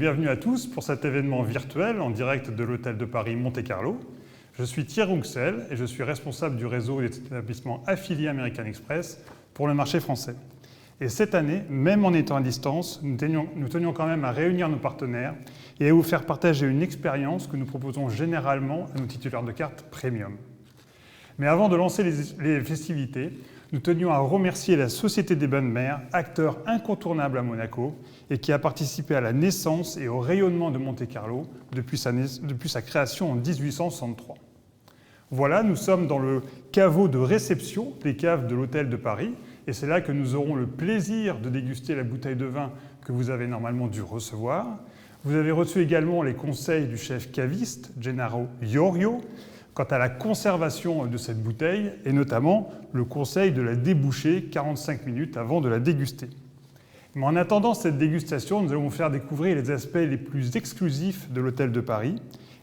bienvenue à tous pour cet événement virtuel en direct de l'hôtel de Paris Monte-Carlo. Je suis Thierry Rouxel et je suis responsable du réseau des établissements affiliés American Express pour le marché français. Et cette année, même en étant à distance, nous tenions quand même à réunir nos partenaires et à vous faire partager une expérience que nous proposons généralement à nos titulaires de cartes premium. Mais avant de lancer les festivités, nous tenions à remercier la Société des Bains de Mer, acteur incontournable à Monaco, et qui a participé à la naissance et au rayonnement de Monte-Carlo depuis sa création en 1863. Voilà, nous sommes dans le caveau de réception des caves de l'hôtel de Paris, et c'est là que nous aurons le plaisir de déguster la bouteille de vin que vous avez normalement dû recevoir. Vous avez reçu également les conseils du chef caviste, Gennaro Iorio, quant à la conservation de cette bouteille, et notamment le conseil de la déboucher 45 minutes avant de la déguster. Mais en attendant cette dégustation, nous allons vous faire découvrir les aspects les plus exclusifs de l'hôtel de Paris,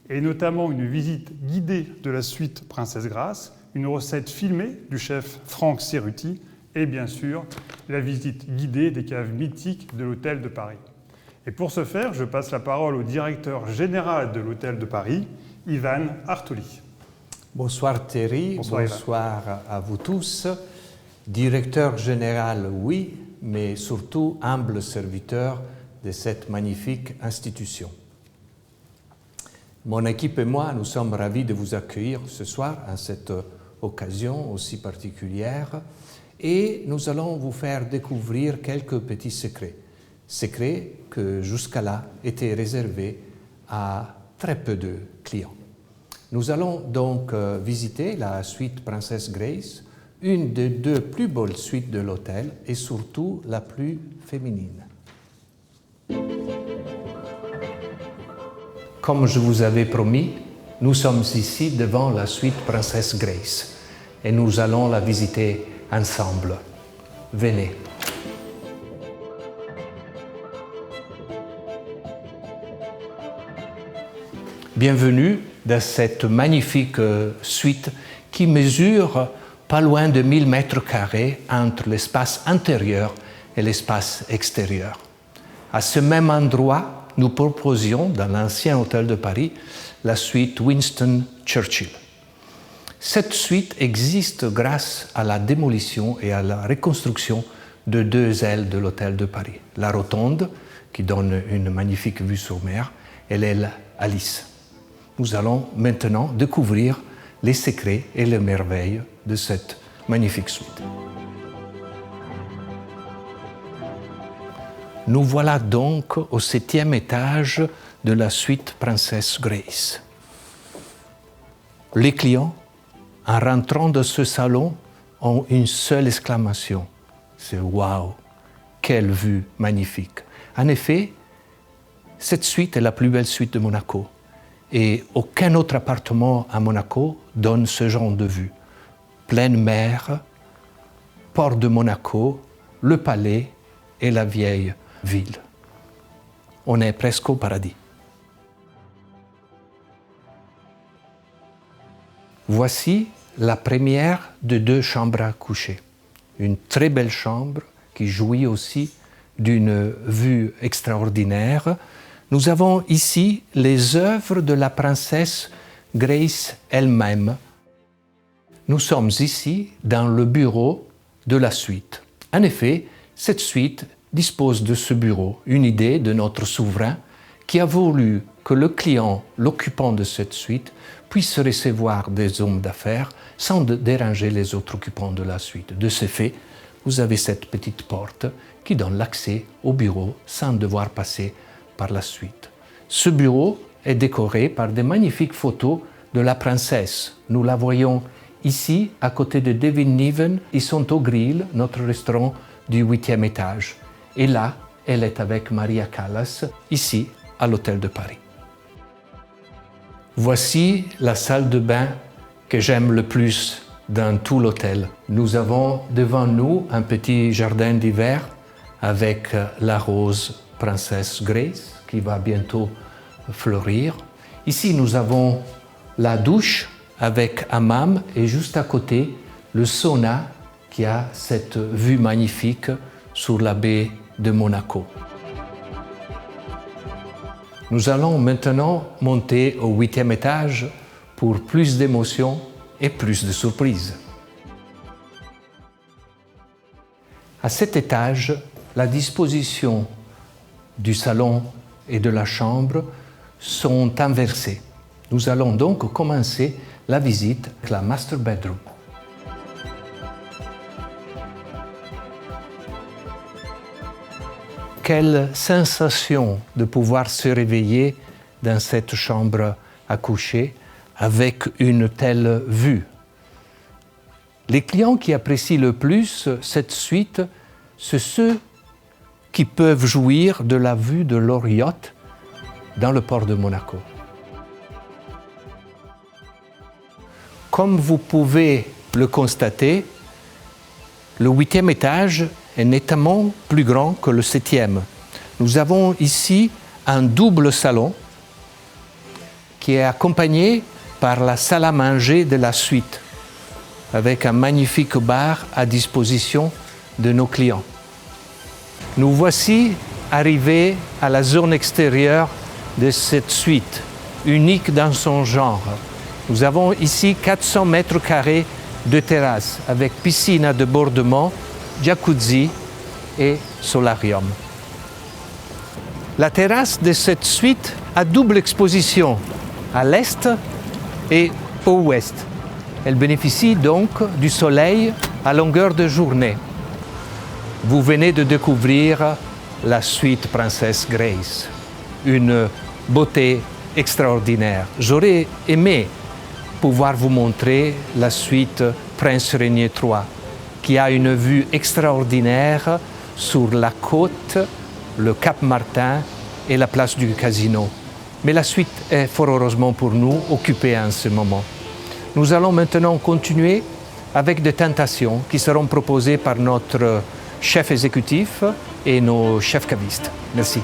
et notamment une visite guidée de la suite Princesse Grace, une recette filmée du chef Franck Cerutti, et bien sûr, la visite guidée des caves mythiques de l'hôtel de Paris. Et pour ce faire, je passe la parole au directeur général de l'hôtel de Paris, Ivan Artoli. Bonsoir Thierry, bonsoir à vous tous. Directeur général, oui, mais surtout humble serviteur de cette magnifique institution. Mon équipe et moi, nous sommes ravis de vous accueillir ce soir à cette occasion aussi particulière et nous allons vous faire découvrir quelques petits secrets. Secrets que jusqu'à-là étaient réservés à très peu de clients. Nous allons donc visiter la suite Princesse Grace, une des deux plus belles suites de l'hôtel et surtout la plus féminine. Comme je vous avais promis, nous sommes ici devant la suite Princesse Grace et nous allons la visiter ensemble. Venez. Bienvenue dans cette magnifique suite qui mesure pas loin de 1000 mètres carrés entre l'espace intérieur et l'espace extérieur. À ce même endroit, nous proposions dans l'ancien hôtel de Paris la suite Winston Churchill. Cette suite existe grâce à la démolition et à la reconstruction de deux ailes de l'hôtel de Paris. La rotonde, qui donne une magnifique vue sur mer, et l'aile Alice. Nous allons maintenant découvrir les secrets et les merveilles de cette magnifique suite. Nous voilà donc au 7e étage de la suite Princesse Grace. Les clients, en rentrant dans ce salon, ont une seule exclamation. C'est « Waouh! Quelle vue magnifique !» En effet, cette suite est la plus belle suite de Monaco. Et aucun autre appartement à Monaco donne ce genre de vue. Pleine mer, port de Monaco, le palais et la vieille ville. On est presque au paradis. Voici la première de deux chambres à coucher. Une très belle chambre qui jouit aussi d'une vue extraordinaire. Nous avons ici les œuvres de la princesse Grace elle-même. Nous sommes ici dans le bureau de la suite. En effet, cette suite dispose de ce bureau, une idée de notre souverain qui a voulu que le client, l'occupant de cette suite, puisse recevoir des hommes d'affaires sans déranger les autres occupants de la suite. De ce fait, vous avez cette petite porte qui donne l'accès au bureau sans devoir passer par la suite. Ce bureau est décoré par de magnifiques photos de la princesse. Nous la voyons ici, à côté de Devin Niven. Ils sont au Grill, notre restaurant du 8e étage. Et là, elle est avec Maria Callas, ici, à l'hôtel de Paris. Voici la salle de bain que j'aime le plus dans tout l'hôtel. Nous avons devant nous un petit jardin d'hiver avec la rose Princesse Grace qui va bientôt fleurir. Ici, nous avons la douche avec hammam et juste à côté, le sauna qui a cette vue magnifique sur la baie de Monaco. Nous allons maintenant monter au 8e étage pour plus d'émotions et plus de surprises. À cet étage, la disposition du salon et de la chambre sont inversées. Nous allons donc commencer la visite avec la master bedroom. Quelle sensation de pouvoir se réveiller dans cette chambre à coucher avec une telle vue. Les clients qui apprécient le plus cette suite, c'est ceux qui peuvent jouir de la vue de leur yacht dans le port de Monaco. Comme vous pouvez le constater, le 8e étage est nettement plus grand que le 7e. Nous avons ici un double salon qui est accompagné par la salle à manger de la suite, avec un magnifique bar à disposition de nos clients. Nous voici arrivés à la zone extérieure de cette suite, unique dans son genre. Nous avons ici 400 mètres carrés de terrasse avec piscine à débordement, jacuzzi et solarium. La terrasse de cette suite a double exposition à l'est et au ouest. Elle bénéficie donc du soleil à longueur de journée. Vous venez de découvrir la suite Princesse Grace, une beauté extraordinaire. J'aurais aimé pouvoir vous montrer la suite Prince Régnier III, qui a une vue extraordinaire sur la côte, le Cap Martin et la place du Casino. Mais la suite est fort heureusement pour nous occupée en ce moment. Nous allons maintenant continuer avec des tentations qui seront proposées par notre chef exécutif et nos chefs cavistes. Merci.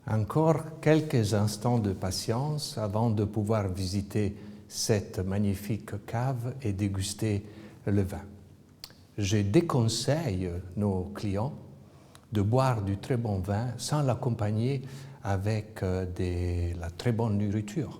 Encore quelques instants de patience avant de pouvoir visiter cette magnifique cave et déguster le vin. Je déconseille nos clients de boire du très bon vin sans l'accompagner avec de la très bonne nourriture.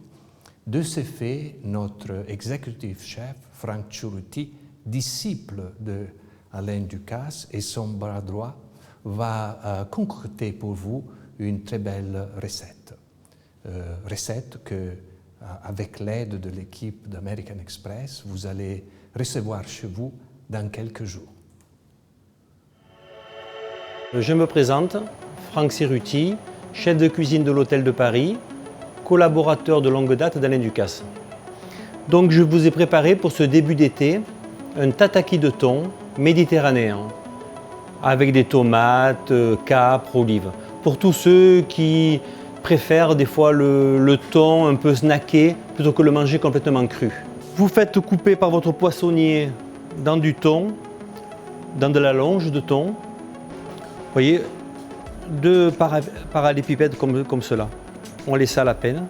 De ce fait, notre exécutif chef, Frank Ciuruti, disciple de Alain Ducasse et son bras droit, va concocter pour vous une très belle recette. Recette que, avec l'aide de l'équipe d'American Express, vous allez recevoir chez vous dans quelques jours. Je me présente, Frank Ciuruti, chef de cuisine de l'Hôtel de Paris, collaborateur de longue date d'Alain Ducasse. Donc je vous ai préparé pour ce début d'été un tataki de thon méditerranéen avec des tomates, capres, olives. Pour tous ceux qui préfèrent des fois le thon un peu snacké plutôt que le manger complètement cru. Vous faites couper par votre poissonnier dans du thon, dans de la longe de thon. Vous voyez, 2 parallépipèdes comme cela. On les sale à peine.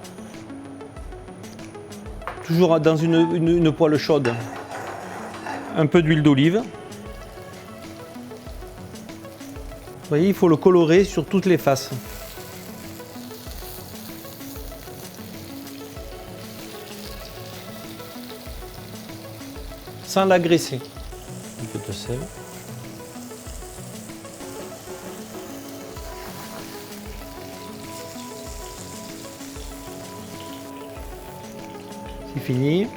Toujours dans une poêle chaude. Un peu d'huile d'olive. Vous voyez, il faut le colorer sur toutes les faces. Sans l'agresser. Un peu de sel. C'est fini.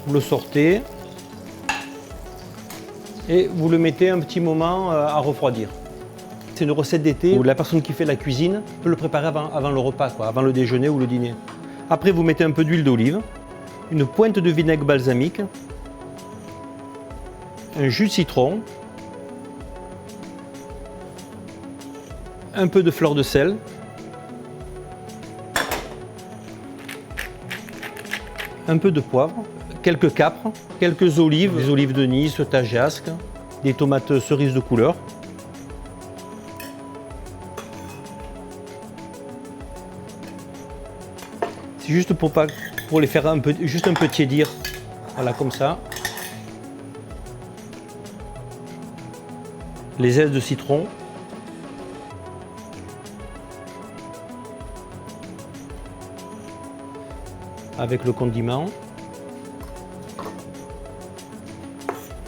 Vous le sortez et vous le mettez un petit moment à refroidir. C'est une recette d'été où la personne qui fait la cuisine peut le préparer avant le repas, avant le déjeuner ou le dîner. Après, vous mettez un peu d'huile d'olive, une pointe de vinaigre balsamique, un jus de citron, un peu de fleur de sel, un peu de poivre, quelques capres, quelques olives, des olives de Nice, Tageasque, des tomates cerises de couleur. C'est juste pour les faire juste un peu tiédir, voilà comme ça. les zestes de citron. Avec le condiment.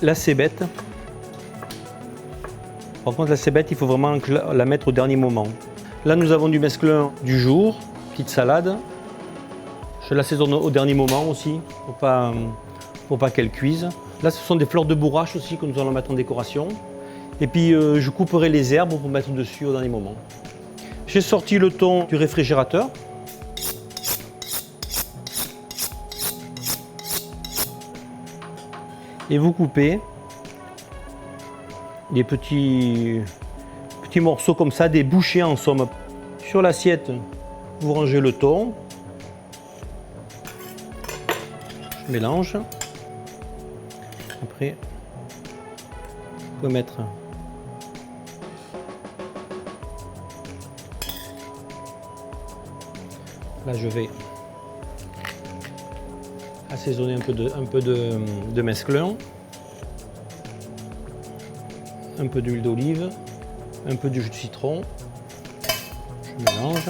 La cébette. Par contre, la cébette, il faut vraiment la mettre au dernier moment. Là, nous avons du mesclun du jour, petite salade. Je l'assaisonne au dernier moment aussi, pour pas qu'elle cuise. Là, ce sont des fleurs de bourrache aussi que nous allons mettre en décoration. Et puis, je couperai les herbes pour mettre dessus au dernier moment. J'ai sorti le thon du réfrigérateur. Et vous coupez des petits morceaux comme ça, des bouchées en somme. Sur l'assiette, vous rangez le thon. Je mélange. Après, vous pouvez mettre là, je vais assaisonner un peu de mesclun, un peu d'huile d'olive, un peu de jus de citron. Je mélange.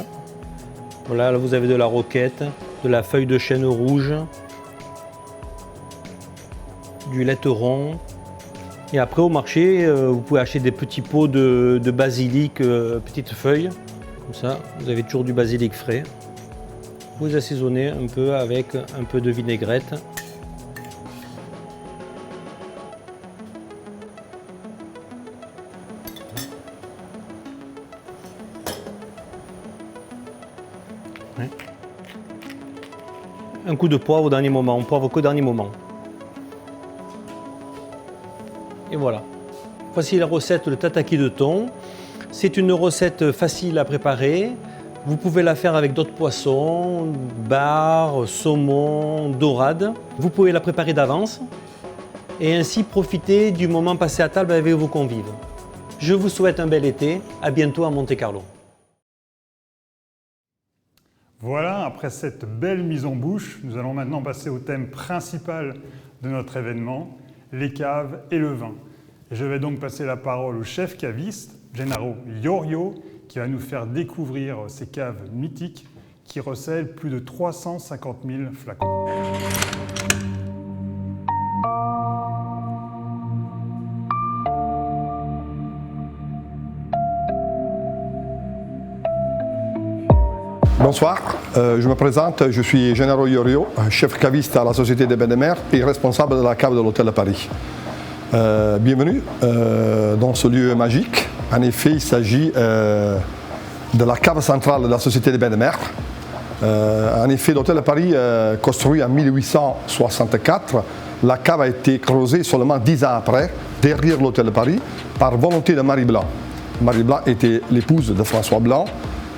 Voilà, là vous avez de la roquette, de la feuille de chêne rouge, du laiton. Et après au marché, vous pouvez acheter des petits pots de basilic, petites feuilles. Comme ça, vous avez toujours du basilic frais. Vous assaisonnez un peu avec un peu de vinaigrette. Un coup de poivre au dernier moment, poivre qu'au dernier moment. Et voilà. Voici la recette de tataki de thon. C'est une recette facile à préparer. Vous pouvez la faire avec d'autres poissons, bar, saumon, dorade. Vous pouvez la préparer d'avance et ainsi profiter du moment passé à table avec vos convives. Je vous souhaite un bel été. À bientôt à Monte-Carlo. Voilà, après cette belle mise en bouche, nous allons maintenant passer au thème principal de notre événement, les caves et le vin. Je vais donc passer la parole au chef caviste, Gennaro Iorio, qui va nous faire découvrir ces caves mythiques qui recèlent plus de 350 000 flacons. Bonsoir, je me présente, je suis Gennaro Iorio, chef caviste à la Société des Bains de Mer et responsable de la cave de l'Hôtel de Paris. Bienvenue dans ce lieu magique. En effet, il s'agit de la cave centrale de la Société des Bains de Mer. En effet, l'Hôtel de Paris, construit en 1864, la cave a été creusée seulement 10 ans après, derrière l'Hôtel de Paris, par volonté de Marie Blanc. Marie Blanc était l'épouse de François Blanc,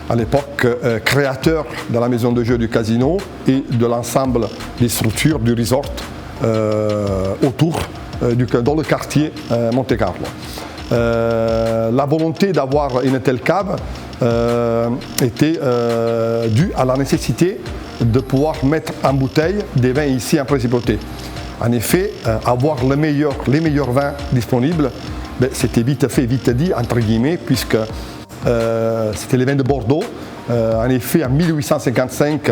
à l'époque créateur de la maison de jeu du casino et de l'ensemble des structures du resort autour dans le quartier Monte-Carlo. La volonté d'avoir une telle cave était due à la nécessité de pouvoir mettre en bouteille des vins ici en principauté. En effet, avoir les meilleurs vins disponibles, c'était vite fait, vite dit, entre guillemets, puisque c'était les vins de Bordeaux. En effet, en 1855,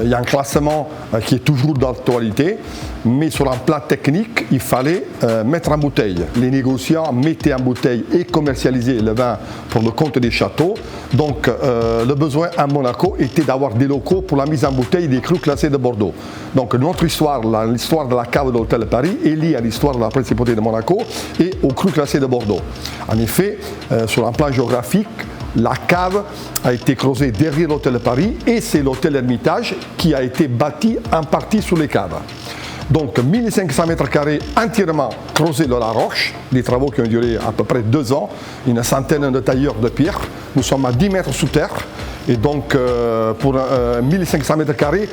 il y a un classement qui est toujours d'actualité, mais sur un plan technique, il fallait mettre en bouteille. Les négociants mettaient en bouteille et commercialisaient le vin pour le compte des châteaux. Donc, le besoin à Monaco était d'avoir des locaux pour la mise en bouteille des crus classés de Bordeaux. Donc, notre histoire, l'histoire de la cave de l'Hôtel de Paris, est liée à l'histoire de la Principauté de Monaco et aux crus classés de Bordeaux. En effet, sur un plan géographique, la cave a été creusée derrière l'Hôtel de Paris et c'est l'Hôtel Hermitage qui a été bâti en partie sous les caves. Donc 1500 mètres carrés entièrement creusés dans la roche, des travaux qui ont duré à peu près 2 ans, une centaine de tailleurs de pierre. Nous sommes à 10 mètres sous terre et donc pour 1500 mètres carrés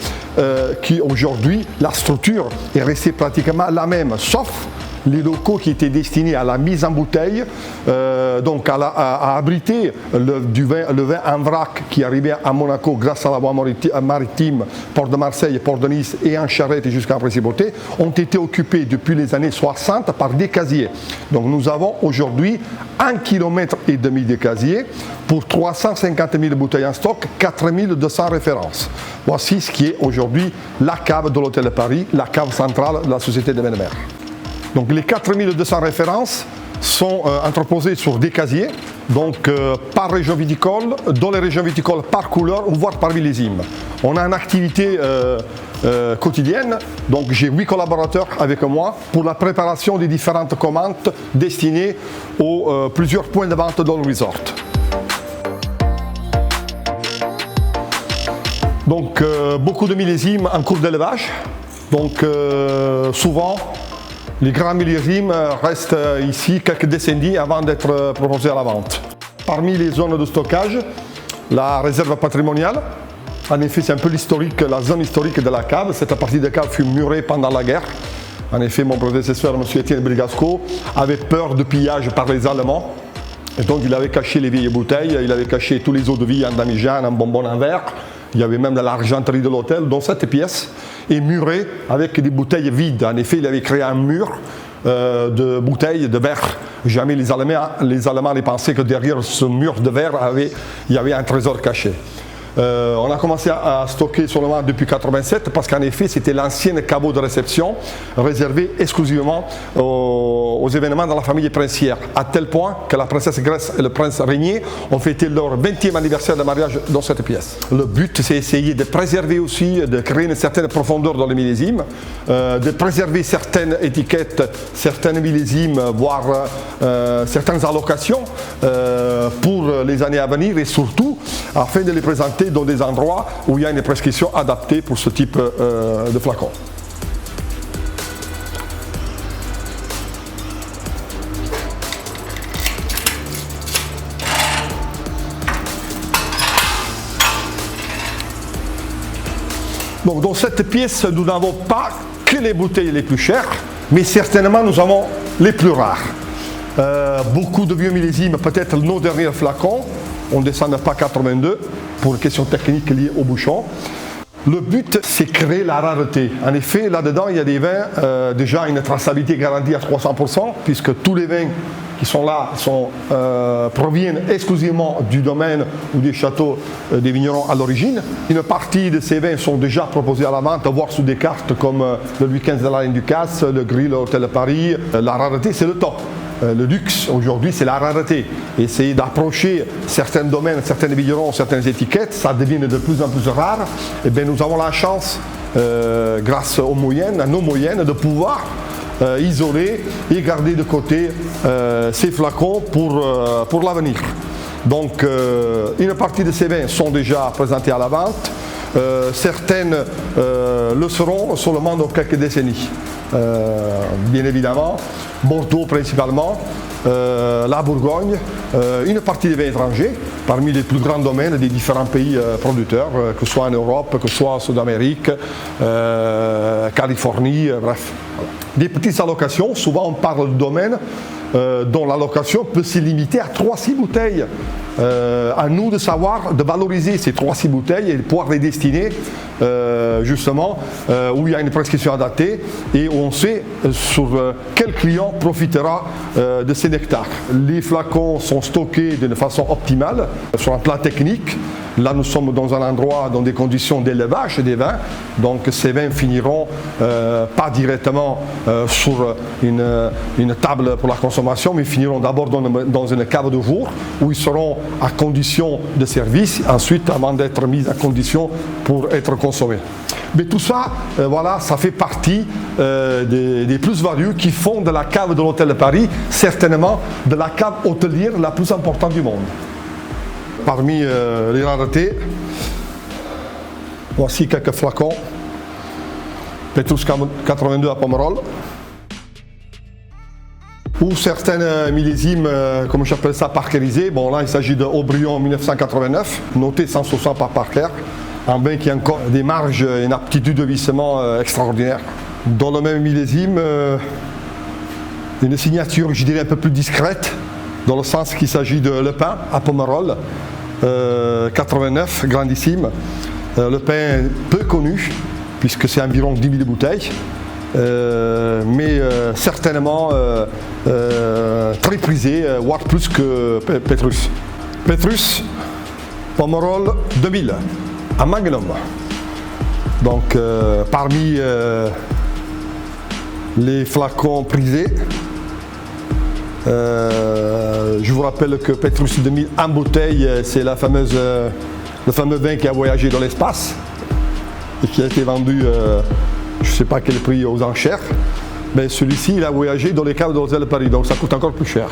qui aujourd'hui, la structure est restée pratiquement la même, sauf les locaux qui étaient destinés à la mise en bouteille, donc à abriter le vin en vrac qui arrivait à Monaco grâce à la voie maritime, port de Marseille, port de Nice et en charrette jusqu'à Principauté, ont été occupés depuis les années 60 par des casiers. Donc nous avons aujourd'hui 1,5 km de casiers pour 350 000 bouteilles en stock, 4200 références. Voici ce qui est aujourd'hui la cave de l'Hôtel de Paris, la cave centrale de la Société des Vins de Mer. Donc les 4200 références sont entreposées sur des casiers, donc par région viticole, dans les régions viticoles par couleur ou voire par millésime. On a une activité quotidienne, donc j'ai 8 collaborateurs avec moi pour la préparation des différentes commandes destinées aux plusieurs points de vente dans le resort. Donc beaucoup de millésimes en cours d'élevage, donc souvent les grands millésimes restent ici quelques décennies avant d'être proposés à la vente. Parmi les zones de stockage, la réserve patrimoniale, en effet c'est un peu l'historique, la zone historique de la cave. Cette partie de cave fut murée pendant la guerre. En effet, mon prédécesseur, M. Étienne Brigasco, avait peur de pillage par les Allemands. Et donc il avait caché les vieilles bouteilles, il avait caché tous les eaux de vie en damigeane, en bonbonne en verre. Il y avait même de l'argenterie de l'hôtel, dont cette pièce est murée avec des bouteilles vides. En effet, il avait créé un mur de bouteilles de verre. Jamais les Allemands ne pensaient que derrière ce mur de verre, il y avait un trésor caché. On a commencé à stocker seulement depuis 1987 parce qu'en effet c'était l'ancienne caveau de réception réservé exclusivement aux événements dans la famille princière, à tel point que la princesse Grèce et le prince Régnier ont fêté leur 20e anniversaire de mariage dans cette pièce. Le but c'est d'essayer de préserver aussi, de créer une certaine profondeur dans les millésimes, de préserver certaines étiquettes, certains millésimes, voire certaines allocations pour les années à venir et surtout afin de les présenter dans des endroits où il y a une prescription adaptée pour ce type de flacon. Donc dans cette pièce, nous n'avons pas que les bouteilles les plus chères, mais certainement nous avons les plus rares. Beaucoup de vieux millésimes, peut-être nos derniers flacons, on ne descend pas 82 pour une question technique liée au bouchon. Le but, c'est créer la rareté. En effet, là-dedans, il y a des vins, déjà une traçabilité garantie à 300%, puisque tous les vins qui sont là proviennent exclusivement du domaine ou des châteaux des vignerons à l'origine. Une partie de ces vins sont déjà proposés à la vente, voire sous des cartes comme le Louis XV de la Reine du Casse, le Gris, l'Hôtel de Paris. La rareté, c'est le top. Le luxe, aujourd'hui, c'est la rareté. Essayer d'approcher certains domaines, certains vignerons, certaines étiquettes, ça devient de plus en plus rare. Et bien, nous avons la chance, grâce aux moyennes, à nos moyennes, de pouvoir isoler et garder de côté ces flacons pour l'avenir. Donc, une partie de ces vins sont déjà présentés à la vente. Certaines le seront seulement dans quelques décennies. Bien évidemment, Bordeaux principalement, la Bourgogne, une partie des vins étrangers, parmi les plus grands domaines des différents pays producteurs, que ce soit en Europe, que ce soit en Sud-Amérique, Californie, bref. Des petites allocations, souvent on parle de domaines dont l'allocation peut se limiter à 3-6 bouteilles. À nous de savoir, de valoriser ces 3-6 bouteilles et de pouvoir les destiner justement où il y a une prescription adaptée et où on sait sur quel client profitera de ces nectars. Les flacons sont stockés d'une façon optimale sur un plan technique. Là, nous sommes dans un endroit, dans des conditions d'élevage des vins, donc ces vins finiront pas directement sur une table pour la consommation, mais finiront d'abord dans une cave de jour où ils seront à condition de service, ensuite avant d'être mis à condition pour être consommés. Mais tout ça, voilà, ça fait partie des plus-values qui font de la cave de l'Hôtel de Paris, certainement de la cave hôtelière la plus importante du monde. Parmi les raretés, voici quelques flacons. Petrus 82 à Pomerol. Ou certains millésimes, comme j'appelle ça, parkerisés. Bon, là, il s'agit de Aubryon 1989, noté 160 par Parker. Un vin qui a encore des marges et une aptitude de vieillissement extraordinaire. Dans le même millésime, Une signature, je dirais, un peu plus discrète, dans le sens qu'il s'agit de Le Pin à Pomerol, 89, grandissime. Le Pin peu connu, puisque c'est environ 10 000 bouteilles, mais certainement très prisé, voire plus que Petrus. Petrus, Pomerol 2000, à Magnum. Donc parmi les flacons prisés, je vous rappelle que Petrus 2000 en bouteille, c'est le fameux vin qui a voyagé dans l'espace et qui a été vendu, je ne sais pas quel prix, aux enchères. Mais celui-ci, il a voyagé dans les caves de l'Hôtel de Paris, donc ça coûte encore plus cher.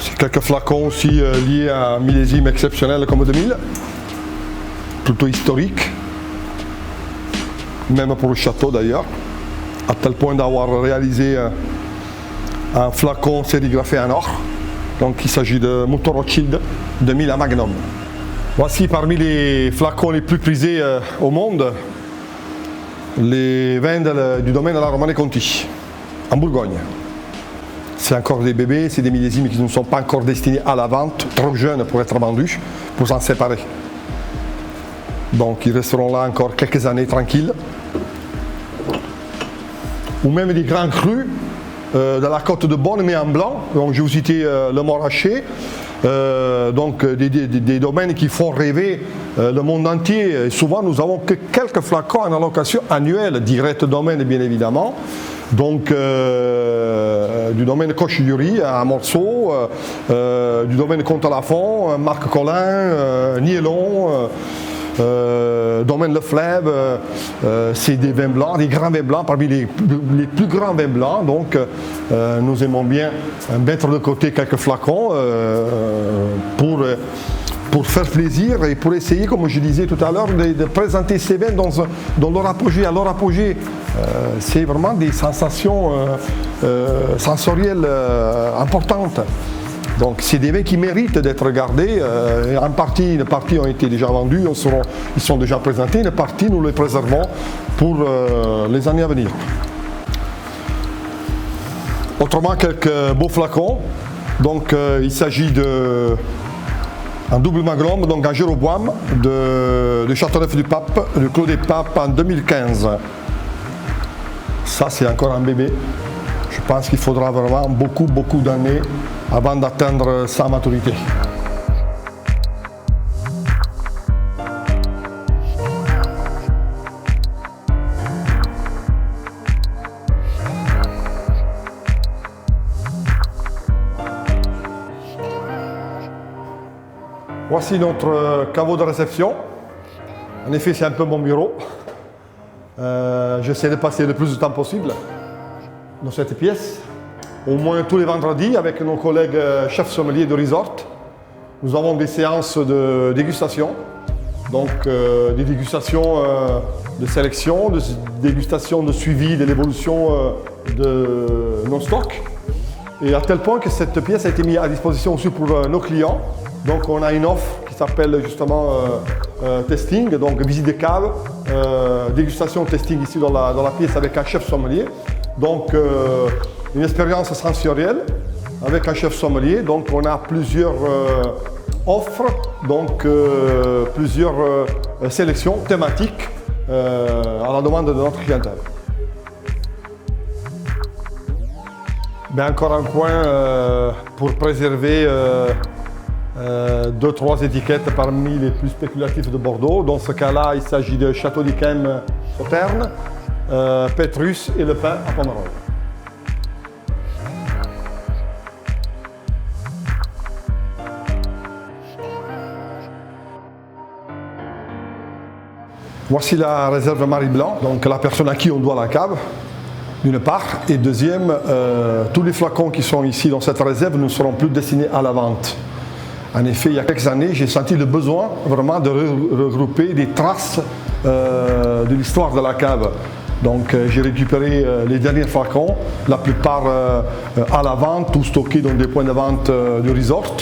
C'est quelques flacons aussi liés à un millésime exceptionnel comme 2000, plutôt historique, même pour le château d'ailleurs, à tel point d'avoir réalisé un flacon sérigraphié en or. Donc il s'agit de Mouton Rothschild 2000 à Magnum. Voici parmi les flacons les plus prisés au monde, les vins du domaine de la Romanée-Conti, en Bourgogne. C'est encore des bébés, c'est des millésimes qui ne sont pas encore destinés à la vente, trop jeunes pour être vendus, pour s'en séparer. Donc ils resteront là encore quelques années tranquilles. Ou même des grands crus de la côte de Beaune, mais en blanc. Donc je vais vous citer le Morachet. Donc des domaines qui font rêver le monde entier. Et souvent nous avons que quelques flacons en allocation annuelle, direct domaine bien évidemment. Donc du domaine Coche-Durie à Morceau, du domaine Comte-à-la-Fond, Marc Collin, Nielon. Domaine Le Fleuve, c'est des vins blancs, des grands vins blancs, parmi les plus grands vins blancs. Donc nous aimons bien mettre de côté quelques flacons pour faire plaisir et pour essayer, comme je disais tout à l'heure, de présenter ces vins dans leur apogée. À leur apogée, c'est vraiment des sensations sensorielles importantes. Donc c'est des vins qui méritent d'être regardés. Une partie ont été déjà vendus, ils sont déjà présentés. Une partie, nous les préservons pour les années à venir. Autrement, quelques beaux flacons. Donc il s'agit un double magnum, donc un Jéroboam de Châteauneuf-du-Pape, de Clos des Papes en 2015. Ça, c'est encore un bébé. Je pense qu'il faudra vraiment beaucoup d'années avant d'atteindre sa maturité. Voici notre caveau de réception. En effet, c'est un peu mon bureau. J'essaie de passer le plus de temps possible dans cette pièce. Au moins tous les vendredis, avec nos collègues chefs sommeliers de resort, nous avons des séances de dégustation. Donc des dégustations de sélection, des dégustations de suivi de l'évolution de nos stocks. Et à tel point que cette pièce a été mise à disposition aussi pour nos clients. Donc on a une offre qui s'appelle justement testing, donc visite de cave, dégustation testing ici dans la pièce avec un chef sommelier. Donc une expérience sensorielle avec un chef sommelier. Donc on a plusieurs offres, donc plusieurs sélections thématiques à la demande de notre clientèle. Ben, encore un coin pour préserver 2-3 étiquettes parmi les plus spéculatives de Bordeaux. Dans ce cas-là, il s'agit de Château d'Yquem Sauterne, Petrus et Le Pin à Pomerol. Voici la réserve Marie Blanc, donc la personne à qui on doit la cave, d'une part. Et deuxième, tous les flacons qui sont ici dans cette réserve ne seront plus destinés à la vente. En effet, il y a quelques années, j'ai senti le besoin vraiment de regrouper des traces de l'histoire de la cave. Donc j'ai récupéré les derniers flacons, la plupart à la vente ou stockés dans des points de vente de resort.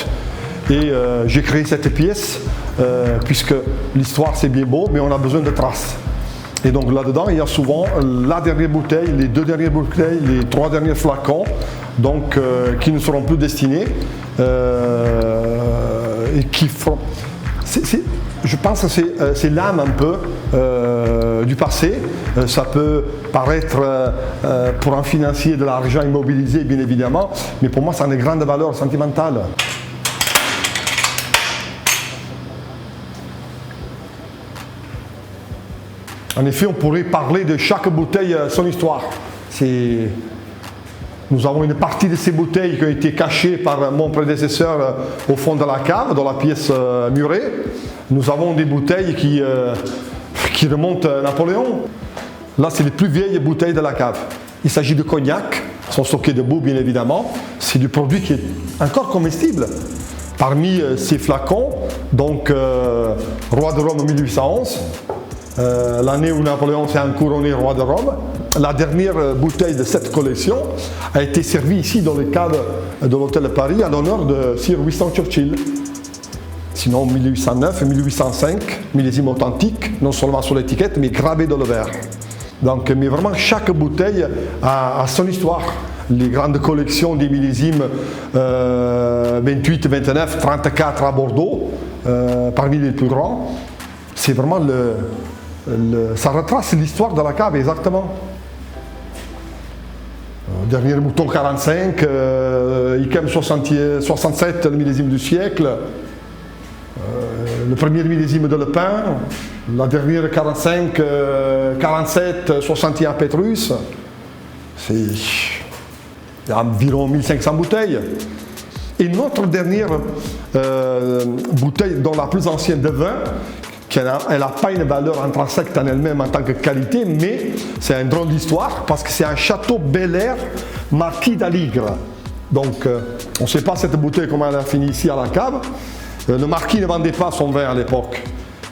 Et j'ai créé cette pièce puisque l'histoire c'est bien beau, mais on a besoin de traces. Et donc là-dedans, il y a souvent la dernière bouteille, les deux dernières bouteilles, les trois derniers flacons, donc qui ne seront plus destinés et qui feront... Je pense que c'est l'âme un peu du passé. Ça peut paraître pour un financier de l'argent immobilisé, bien évidemment, mais pour moi, ça a une grande valeur sentimentale. En effet, on pourrait parler de chaque bouteille son histoire. Nous avons une partie de ces bouteilles qui ont été cachées par mon prédécesseur au fond de la cave, dans la pièce murée. Nous avons des bouteilles qui remontent à Napoléon. Là, c'est les plus vieilles bouteilles de la cave. Il s'agit de cognac, elles sont stockées debout, bien évidemment. C'est du produit qui est encore comestible. Parmi ces flacons, donc roi de Rome 1811, l'année où Napoléon s'est couronné roi de Rome, la dernière bouteille de cette collection a été servie ici dans le cadre de l'hôtel de Paris en l'honneur de Sir Winston Churchill. Sinon 1809 et 1805, millésime authentique, non seulement sur l'étiquette, mais gravé dans le verre. Donc, mais vraiment, chaque bouteille a son histoire. Les grandes collections des millésimes 28, 29, 34 à Bordeaux, parmi les plus grands, c'est vraiment ça retrace l'histoire de la cave exactement. Dernier mouton 45, Yquem 67, le millésime du siècle. Le premier millésime de Le Pin, la dernière 45, 47, 61 Pétrus. Il y a environ 1500 bouteilles. Et notre dernière bouteille, dont la plus ancienne de vin, elle n'a pas une valeur intrinsèque en elle-même en tant que qualité, mais c'est un drôle d'histoire parce que c'est un château Bel Air Marquis d'Aligre. Donc on ne sait pas cette bouteille comment elle a fini ici à la cave. Le marquis ne vendait pas son vin à l'époque,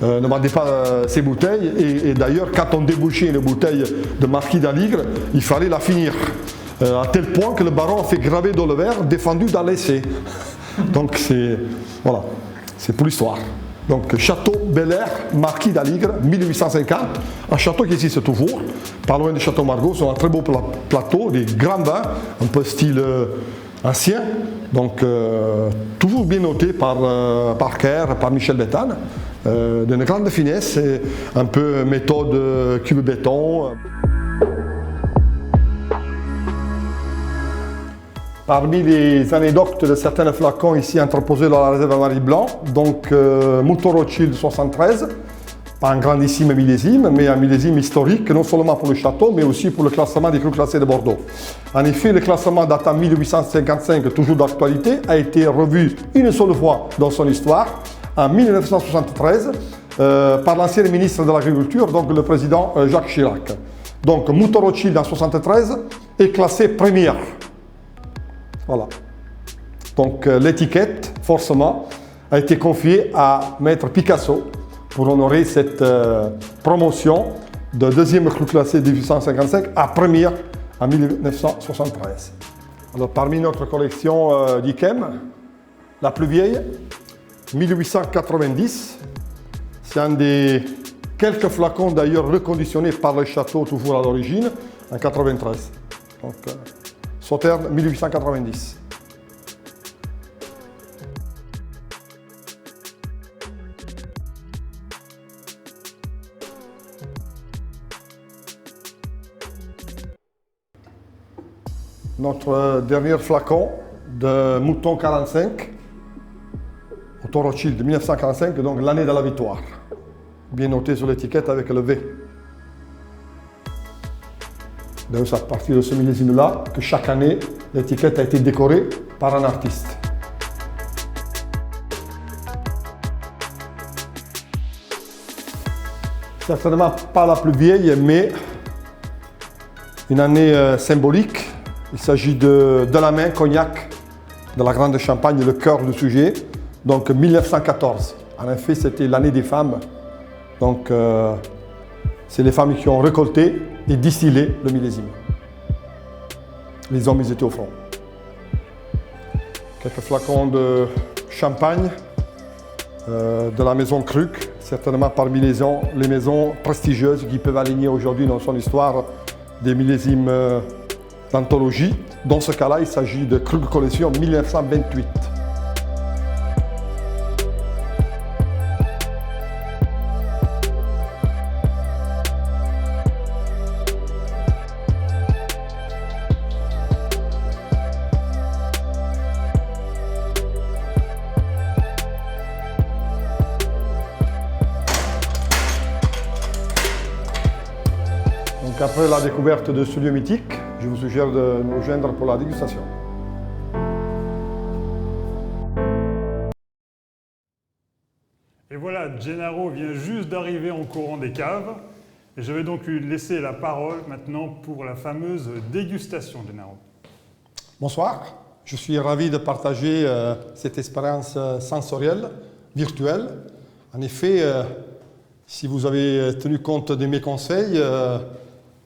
ne vendait pas ses bouteilles et d'ailleurs quand on débouchait une bouteille de marquis d'Aligre, il fallait la finir. À tel point que le baron a fait graver dans le verre défendu dans l'essai. Donc voilà, c'est pour l'histoire. Donc château Bel Air Marquis d'Aligre 1850, un château qui existe toujours, pas loin du château Margaux, sur un très beau plateau, des grands vins, un peu style ancien, donc toujours bien noté par Parker, par Michel Béthane, d'une grande finesse, et un peu méthode cube béton. Parmi les anecdotes de certains flacons ici entreposés dans la réserve à Marie-Blanc, donc Mouton Rothschild 73, pas un grandissime millésime, mais un millésime historique, non seulement pour le château, mais aussi pour le classement des crus classés de Bordeaux. En effet, le classement datant 1855, toujours d'actualité, a été revu une seule fois dans son histoire, en 1973, par l'ancien ministre de l'Agriculture, donc le président Jacques Chirac. Donc Mouton Rothschild en 73 est classé première. Voilà. Donc l'étiquette, forcément, a été confiée à Maître Picasso pour honorer cette promotion de deuxième cru classé de 1855 à première en 1973. Alors parmi notre collection d'Yquem, la plus vieille, 1890, c'est un des quelques flacons d'ailleurs reconditionnés par le château toujours à l'origine, en 93. Donc, Sauternes 1890. Notre dernier flacon de Mouton 45, Mouton Rothschild de 1945, donc l'année de la victoire. Bien noté sur l'étiquette avec le V. Donc c'est à partir de ce millésime-là que chaque année, l'étiquette a été décorée par un artiste. Certainement pas la plus vieille, mais une année symbolique. Il s'agit de la main cognac de la Grande Champagne, le cœur du sujet, donc 1914. En effet, c'était l'année des femmes. Donc, c'est les femmes qui ont récolté et distillé le millésime. Les hommes, ils étaient au front. Quelques flacons de champagne de la maison Kruck, certainement parmi les maisons prestigieuses qui peuvent aligner aujourd'hui dans son histoire des millésimes d'anthologie. Dans ce cas-là, il s'agit de Krug Collection 1928. Donc après la découverte de ce lieu mythique, je vous suggère de nous rejoindre pour la dégustation. Et voilà, Gennaro vient juste d'arriver en courant des caves. Et je vais donc lui laisser la parole maintenant pour la fameuse dégustation, Gennaro. Bonsoir, je suis ravi de partager cette expérience sensorielle, virtuelle. En effet, si vous avez tenu compte de mes conseils,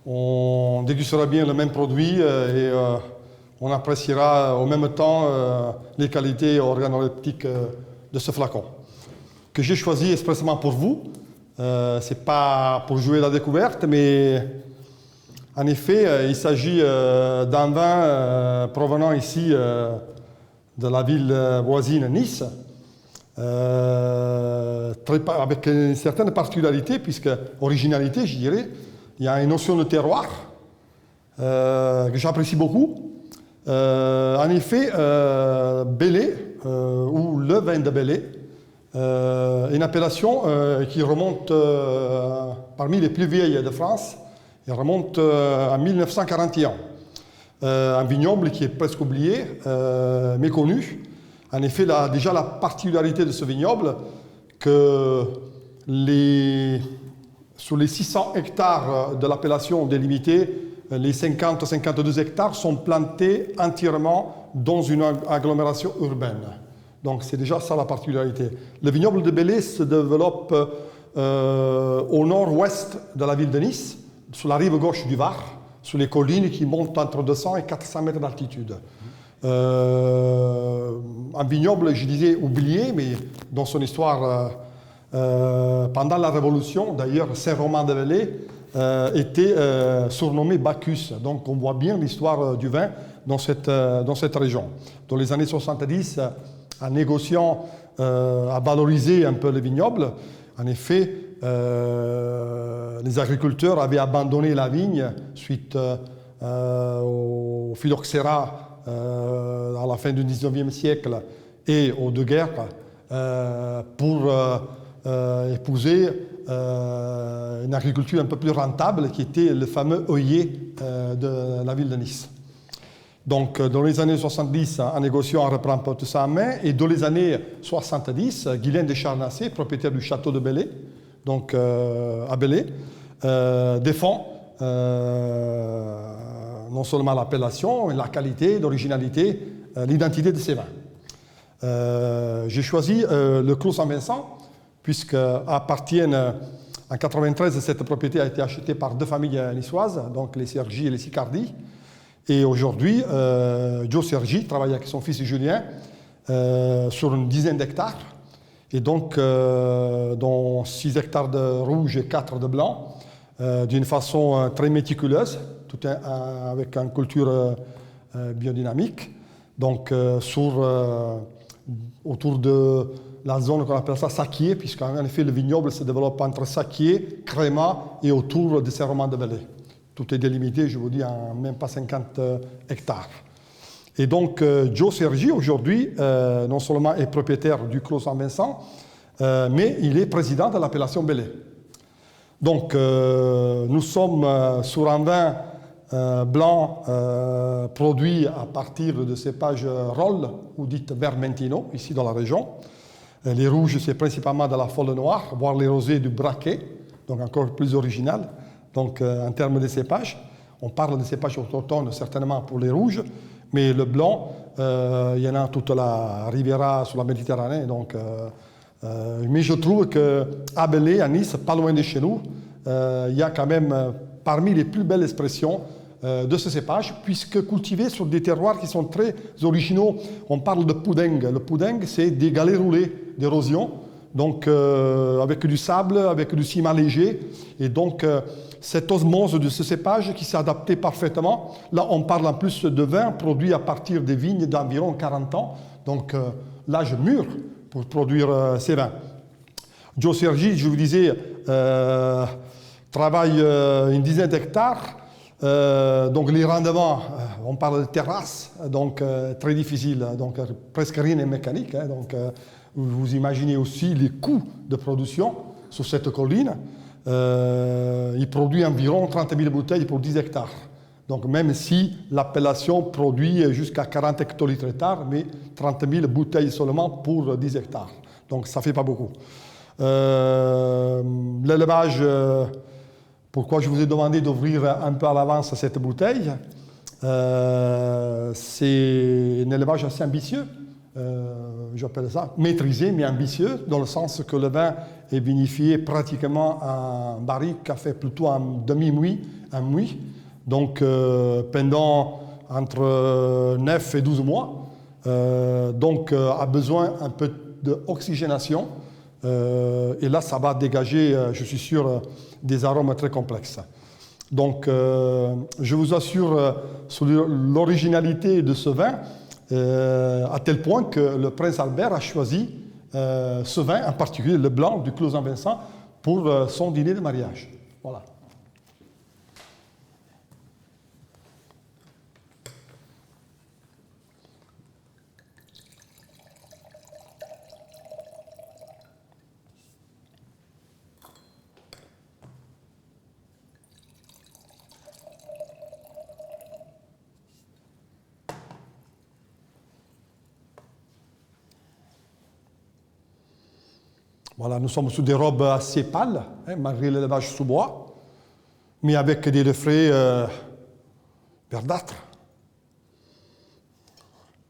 on dégustera bien le même produit et on appréciera au même temps les qualités organoleptiques de ce flacon que j'ai choisi expressément pour vous. Ce n'est pas pour jouer la découverte, mais en effet, il s'agit d'un vin provenant ici de la ville voisine Nice, avec une certaine particularité, puisque originalité, je dirais. Il y a une notion de terroir que j'apprécie beaucoup. En effet, Belley, ou le vin de Belley, une appellation qui remonte parmi les plus vieilles de France. Elle remonte en 1941. Un vignoble qui est presque oublié, méconnu. En effet, déjà la particularité de ce vignoble, que sur les 600 hectares de l'appellation délimitée, les 50-52 hectares sont plantés entièrement dans une agglomération urbaine. Donc c'est déjà ça la particularité. Le vignoble de Belley se développe au nord-ouest de la ville de Nice, sur la rive gauche du Var, sur les collines qui montent entre 200 et 400 mètres d'altitude. Un vignoble, je disais, oublié, mais dans son histoire, pendant la Révolution, d'ailleurs, Saint-Romain de Belley était surnommé Bacchus. Donc on voit bien l'histoire du vin dans cette région. Dans les années 70, en négociant à valoriser un peu le vignoble, en effet, les agriculteurs avaient abandonné la vigne suite au phylloxéra à la fin du 19e siècle et aux deux guerres pour épouser une agriculture un peu plus rentable qui était le fameux œillet de la ville de Nice. Donc, dans les années 70, en négociant, on reprend un peu tout ça en main. Et dans les années 70, Guylain de Charnassé, propriétaire du château de Belley, donc à Belley, défend non seulement l'appellation, mais la qualité, l'originalité, l'identité de ces vins. J'ai choisi le Clos Saint-Vincent, puisque appartiennent en 1993, cette propriété a été achetée par deux familles niçoises, donc les Sergi et les Sicardi. Et aujourd'hui, Joe Sergi travaille avec son fils Julien sur une dizaine d'hectares, et donc dont 6 hectares de rouge et 4 de blanc, d'une façon très méticuleuse, avec une culture biodynamique. Donc autour de la zone qu'on appelle ça Saquier, puisqu'en effet le vignoble se développe entre Saquier, Crémat et autour de Saint-Romain de Belley. Tout est délimité, je vous dis, en même pas 50 hectares. Et donc, Joe Sergi, aujourd'hui, non seulement est propriétaire du Clos Saint-Vincent, mais il est président de l'appellation Belley. Donc, nous sommes sur un vin blanc produit à partir de cépages Rolle, ou dites Vermentino, ici dans la région. Les rouges, c'est principalement de la folle noire, voire les rosés du Braquet, donc encore plus original. Donc, en termes de cépages, on parle de cépages autochtones certainement pour les rouges, mais le blanc, il y en a toute la Riviera sur la Méditerranée. Donc, mais je trouve qu'à Belley, à Nice, pas loin de chez nous, il y a quand même parmi les plus belles expressions de ce cépage, puisque cultivé sur des terroirs qui sont très originaux. On parle de poudingue. Le poudingue, c'est des galets roulés d'érosion donc avec du sable, avec du ciment léger. Et donc, cette osmose de ce cépage qui s'est adapté parfaitement. Là, on parle en plus de vin produit à partir des vignes d'environ 40 ans. Donc, l'âge mûr pour produire ces vins. Joe Sergi, je vous disais, travaille une dizaine d'hectares. Donc les rendements, on parle de terrasse, donc très difficile, donc presque rien n'est mécanique. Hein, donc vous imaginez aussi les coûts de production sur cette colline. Il produit environ 30 000 bouteilles pour 10 hectares. Donc même si l'appellation produit jusqu'à 40 hectolitres hectares, mais 30 000 bouteilles seulement pour 10 hectares. Donc ça ne fait pas beaucoup. L'élevage, pourquoi je vous ai demandé d'ouvrir un peu à l'avance cette bouteille, c'est un élevage assez ambitieux, j'appelle ça maîtrisé mais ambitieux, dans le sens que le vin est vinifié pratiquement en barrique, fait plutôt en demi-muit, un muit, donc pendant entre 9 et 12 mois, donc a besoin un peu d'oxygénation. Et là, ça va dégager, je suis sûr, des arômes très complexes. Donc, je vous assure sur l'originalité de ce vin, à tel point que le prince Albert a choisi ce vin, en particulier le blanc du Clos Saint-Vincent, pour son dîner de mariage. Voilà. Voilà, nous sommes sous des robes assez pâles, hein, malgré l'élevage sous bois, mais avec des reflets verdâtres.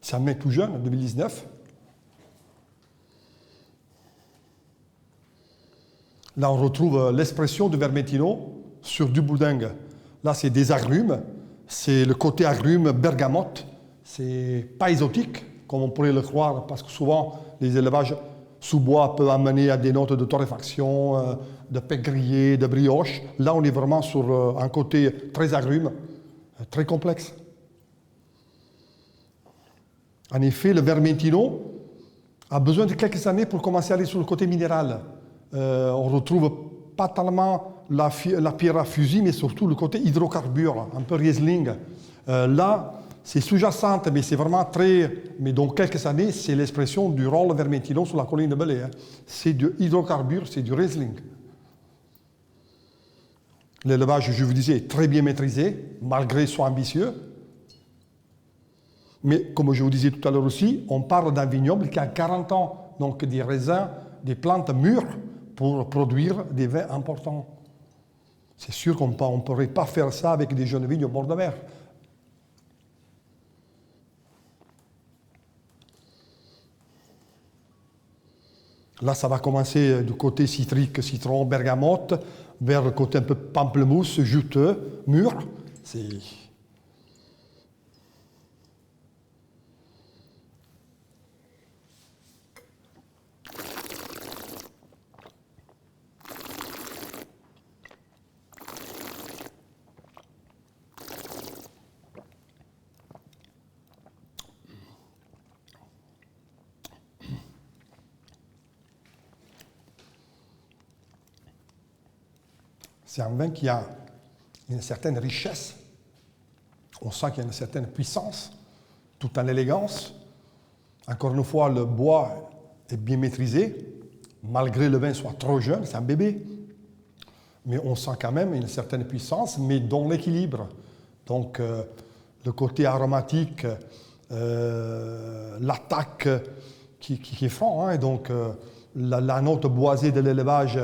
C'est un mec tout jeune, 2019. Là, on retrouve l'expression de Vermentino sur du boudingue. Là, c'est des agrumes, c'est le côté agrume bergamote. C'est pas exotique, comme on pourrait le croire, parce que souvent, les élevages sous bois peuvent amener à des notes de torréfaction, de pec grillé, de brioche. Là, on est vraiment sur un côté très agrume, très complexe. En effet, le Vermentino a besoin de quelques années pour commencer à aller sur le côté minéral. On retrouve pas tellement la pierre à fusil, mais surtout le côté hydrocarbure, un peu Riesling. Là, c'est sous-jacente, mais c'est vraiment très... Mais dans quelques années, c'est l'expression du rôle Vermentino sur la colline de Belay. Hein. C'est du hydrocarbure, c'est du Riesling. L'élevage, je vous disais, est très bien maîtrisé, malgré son ambitieux. Mais comme je vous disais tout à l'heure aussi, on parle d'un vignoble qui a 40 ans, donc des raisins, des plantes mûres pour produire des vins importants. C'est sûr qu'on ne pourrait pas faire ça avec des jeunes vignes au bord de mer. Là, ça va commencer du côté citrique, citron, bergamote, vers le côté un peu pamplemousse, juteux, mûr. C'est... C'est un vin qui a une certaine richesse. On sent qu'il y a une certaine puissance, tout en élégance. Encore une fois, le bois est bien maîtrisé, malgré le vin soit trop jeune, c'est un bébé. Mais on sent quand même une certaine puissance, mais dans l'équilibre. Donc, le côté aromatique, l'attaque qui est franc, hein, et donc la note boisée de l'élevage,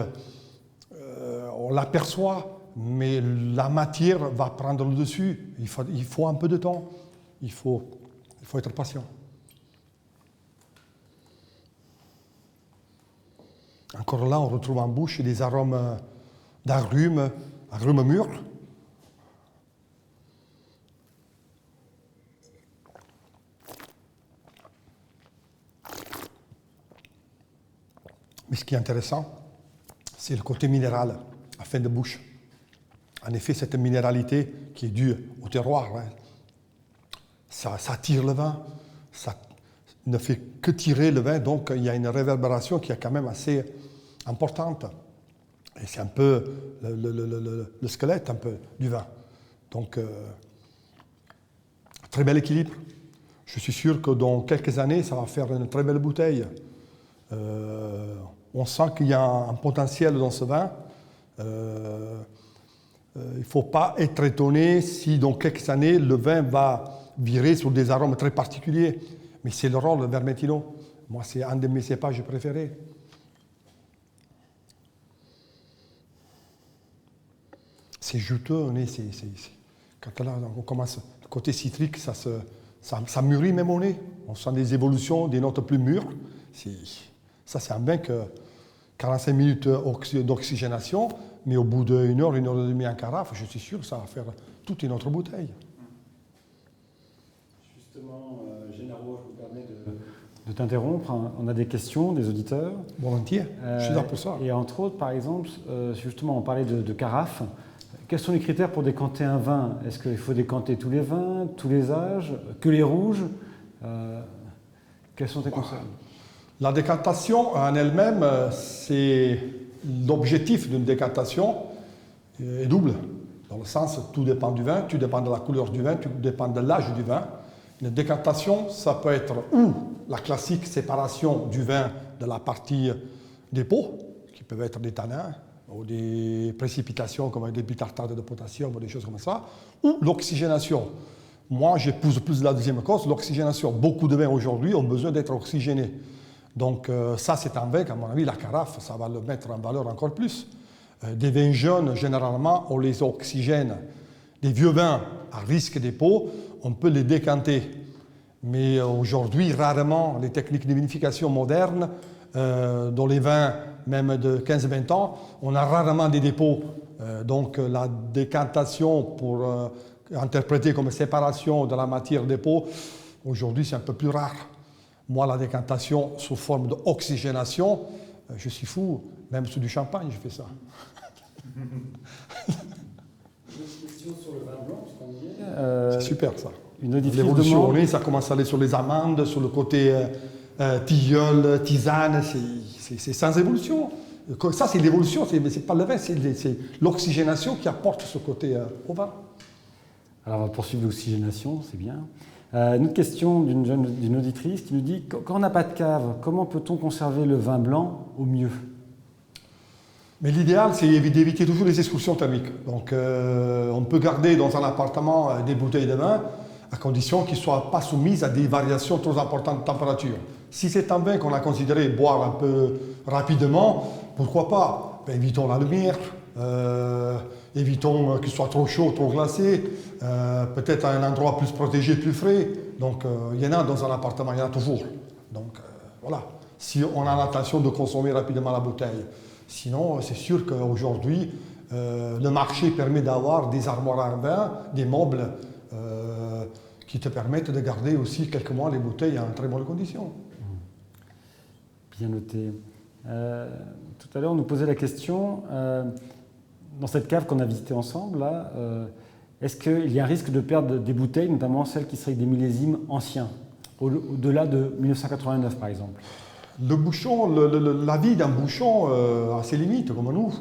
on l'aperçoit, mais la matière va prendre le dessus. Il faut un peu de temps. Il faut être patient. Encore là, on retrouve en bouche des arômes d'agrumes, agrumes mûrs. Mais ce qui est intéressant, c'est le côté minéral, la fin de bouche. En effet, cette minéralité qui est due au terroir, hein, ça tire le vin, ça ne fait que tirer le vin, donc il y a une réverbération qui est quand même assez importante. Et c'est un peu le squelette un peu du vin. Donc, très bel équilibre. Je suis sûr que dans quelques années, ça va faire une très belle bouteille. On sent qu'il y a un potentiel dans ce vin. Il ne faut pas être étonné si dans quelques années, le vin va virer sur des arômes très particuliers. Mais c'est le rôle de Vermentino. Moi, c'est un de mes cépages préférés. C'est juteux, quand là, on commence, le côté citrique, ça mûrit même au nez. On sent des évolutions, des notes plus mûres. Ça, c'est un vin que 45 minutes d'oxygénation, mais au bout d'une heure et demie en carafe, je suis sûr que ça va faire toute une autre bouteille. Justement, Gennaro, je vous permets de t'interrompre. On a des questions des auditeurs. Volontiers, je suis là pour ça. Et entre autres, par exemple, justement, on parlait de carafe. Quels sont les critères pour décanter un vin? Est-ce qu'il faut décanter tous les vins, tous les âges, que les rouges? Quels sont tes conseils? La décantation en elle-même, c'est l'objectif d'une décantation est double. Dans le sens, tout dépend du vin, tout dépend de la couleur du vin, tout dépend de l'âge du vin. Une décantation, ça peut être ou la classique séparation du vin de la partie des peaux, qui peuvent être des tanins, ou des précipitations comme des bitartrate de potassium ou des choses comme ça, ou l'oxygénation. Moi, j'épouse plus la deuxième cause, l'oxygénation. Beaucoup de vins aujourd'hui ont besoin d'être oxygénés. Donc ça, c'est un vin qu'à mon avis, la carafe, ça va le mettre en valeur encore plus. Des vins jeunes, généralement, on les oxygène. Des vieux vins à risque des peaux, on peut les décanter. Mais aujourd'hui, rarement, les techniques de vinification modernes, dans les vins même de 15-20 ans, on a rarement des dépôts. Donc la décantation pour interpréter comme séparation de la matière dépôt, aujourd'hui c'est un peu plus rare. Moi, la décantation sous forme d'oxygénation, je suis fou, même sous du champagne, je fais ça. Une question sur le vin blanc, puisqu'on y est. C'est super ça. Une auditrice l'évolution, demande... ça commence à aller sur les amandes, sur le côté tilleul, tisane, c'est sans évolution. Ça, c'est l'évolution, c'est pas le vin, c'est l'oxygénation qui apporte ce côté au vin. Alors, on va poursuivre l'oxygénation, c'est bien. Une autre question d'une auditrice qui nous dit, quand on n'a pas de cave, comment peut-on conserver le vin blanc au mieux? Mais l'idéal, c'est d'éviter toujours les excursions thermiques. Donc, on peut garder dans un appartement des bouteilles de vin à condition qu'ils ne soient pas soumises à des variations trop importantes de température. Si c'est un vin qu'on a considéré boire un peu rapidement, pourquoi pas? Ben, évitons la lumière, évitons qu'il soit trop chaud, trop glacé, peut-être à un endroit plus protégé, plus frais. Donc, il y en a dans un appartement, il y en a toujours. Donc, voilà, si on a l'intention de consommer rapidement la bouteille. Sinon, c'est sûr qu'aujourd'hui, le marché permet d'avoir des armoires à vin, des meubles qui te permettent de garder aussi quelques mois les bouteilles en très bonnes conditions. Bien noté. Tout à l'heure, on nous posait la question, dans cette cave qu'on a visitée ensemble, là, est-ce qu'il y a un risque de perdre des bouteilles, notamment celles qui seraient des millésimes anciens, au-delà de 1989 par exemple? Le bouchon, la vie d'un bouchon a ses limites, comme nous.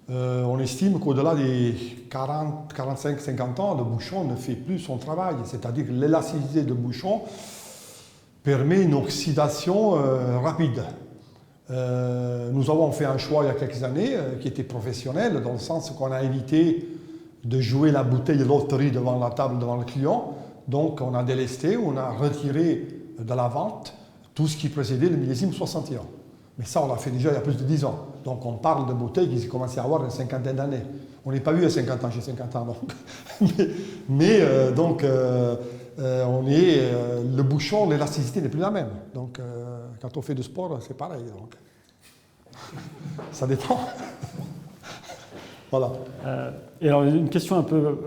On estime qu'au-delà des 40, 45, 50 ans, le bouchon ne fait plus son travail. C'est-à-dire que l'élasticité du bouchon permet une oxydation rapide. Nous avons fait un choix il y a quelques années qui était professionnel, dans le sens qu'on a évité de jouer la bouteille de loterie devant la table, devant le client. Donc on a délesté, on a retiré de la vente tout ce qui précédait le millésime 61. Mais ça, on l'a fait déjà il y a plus de 10 ans. Donc on parle de bouteilles qui commençaient à avoir une cinquantaine d'années. On n'est pas eu à 50 ans, j'ai 50 ans. Donc. Le bouchon, l'élasticité n'est plus la même. Donc quand on fait du sport, c'est pareil. Donc. Ça dépend. Voilà. Et alors, une question un peu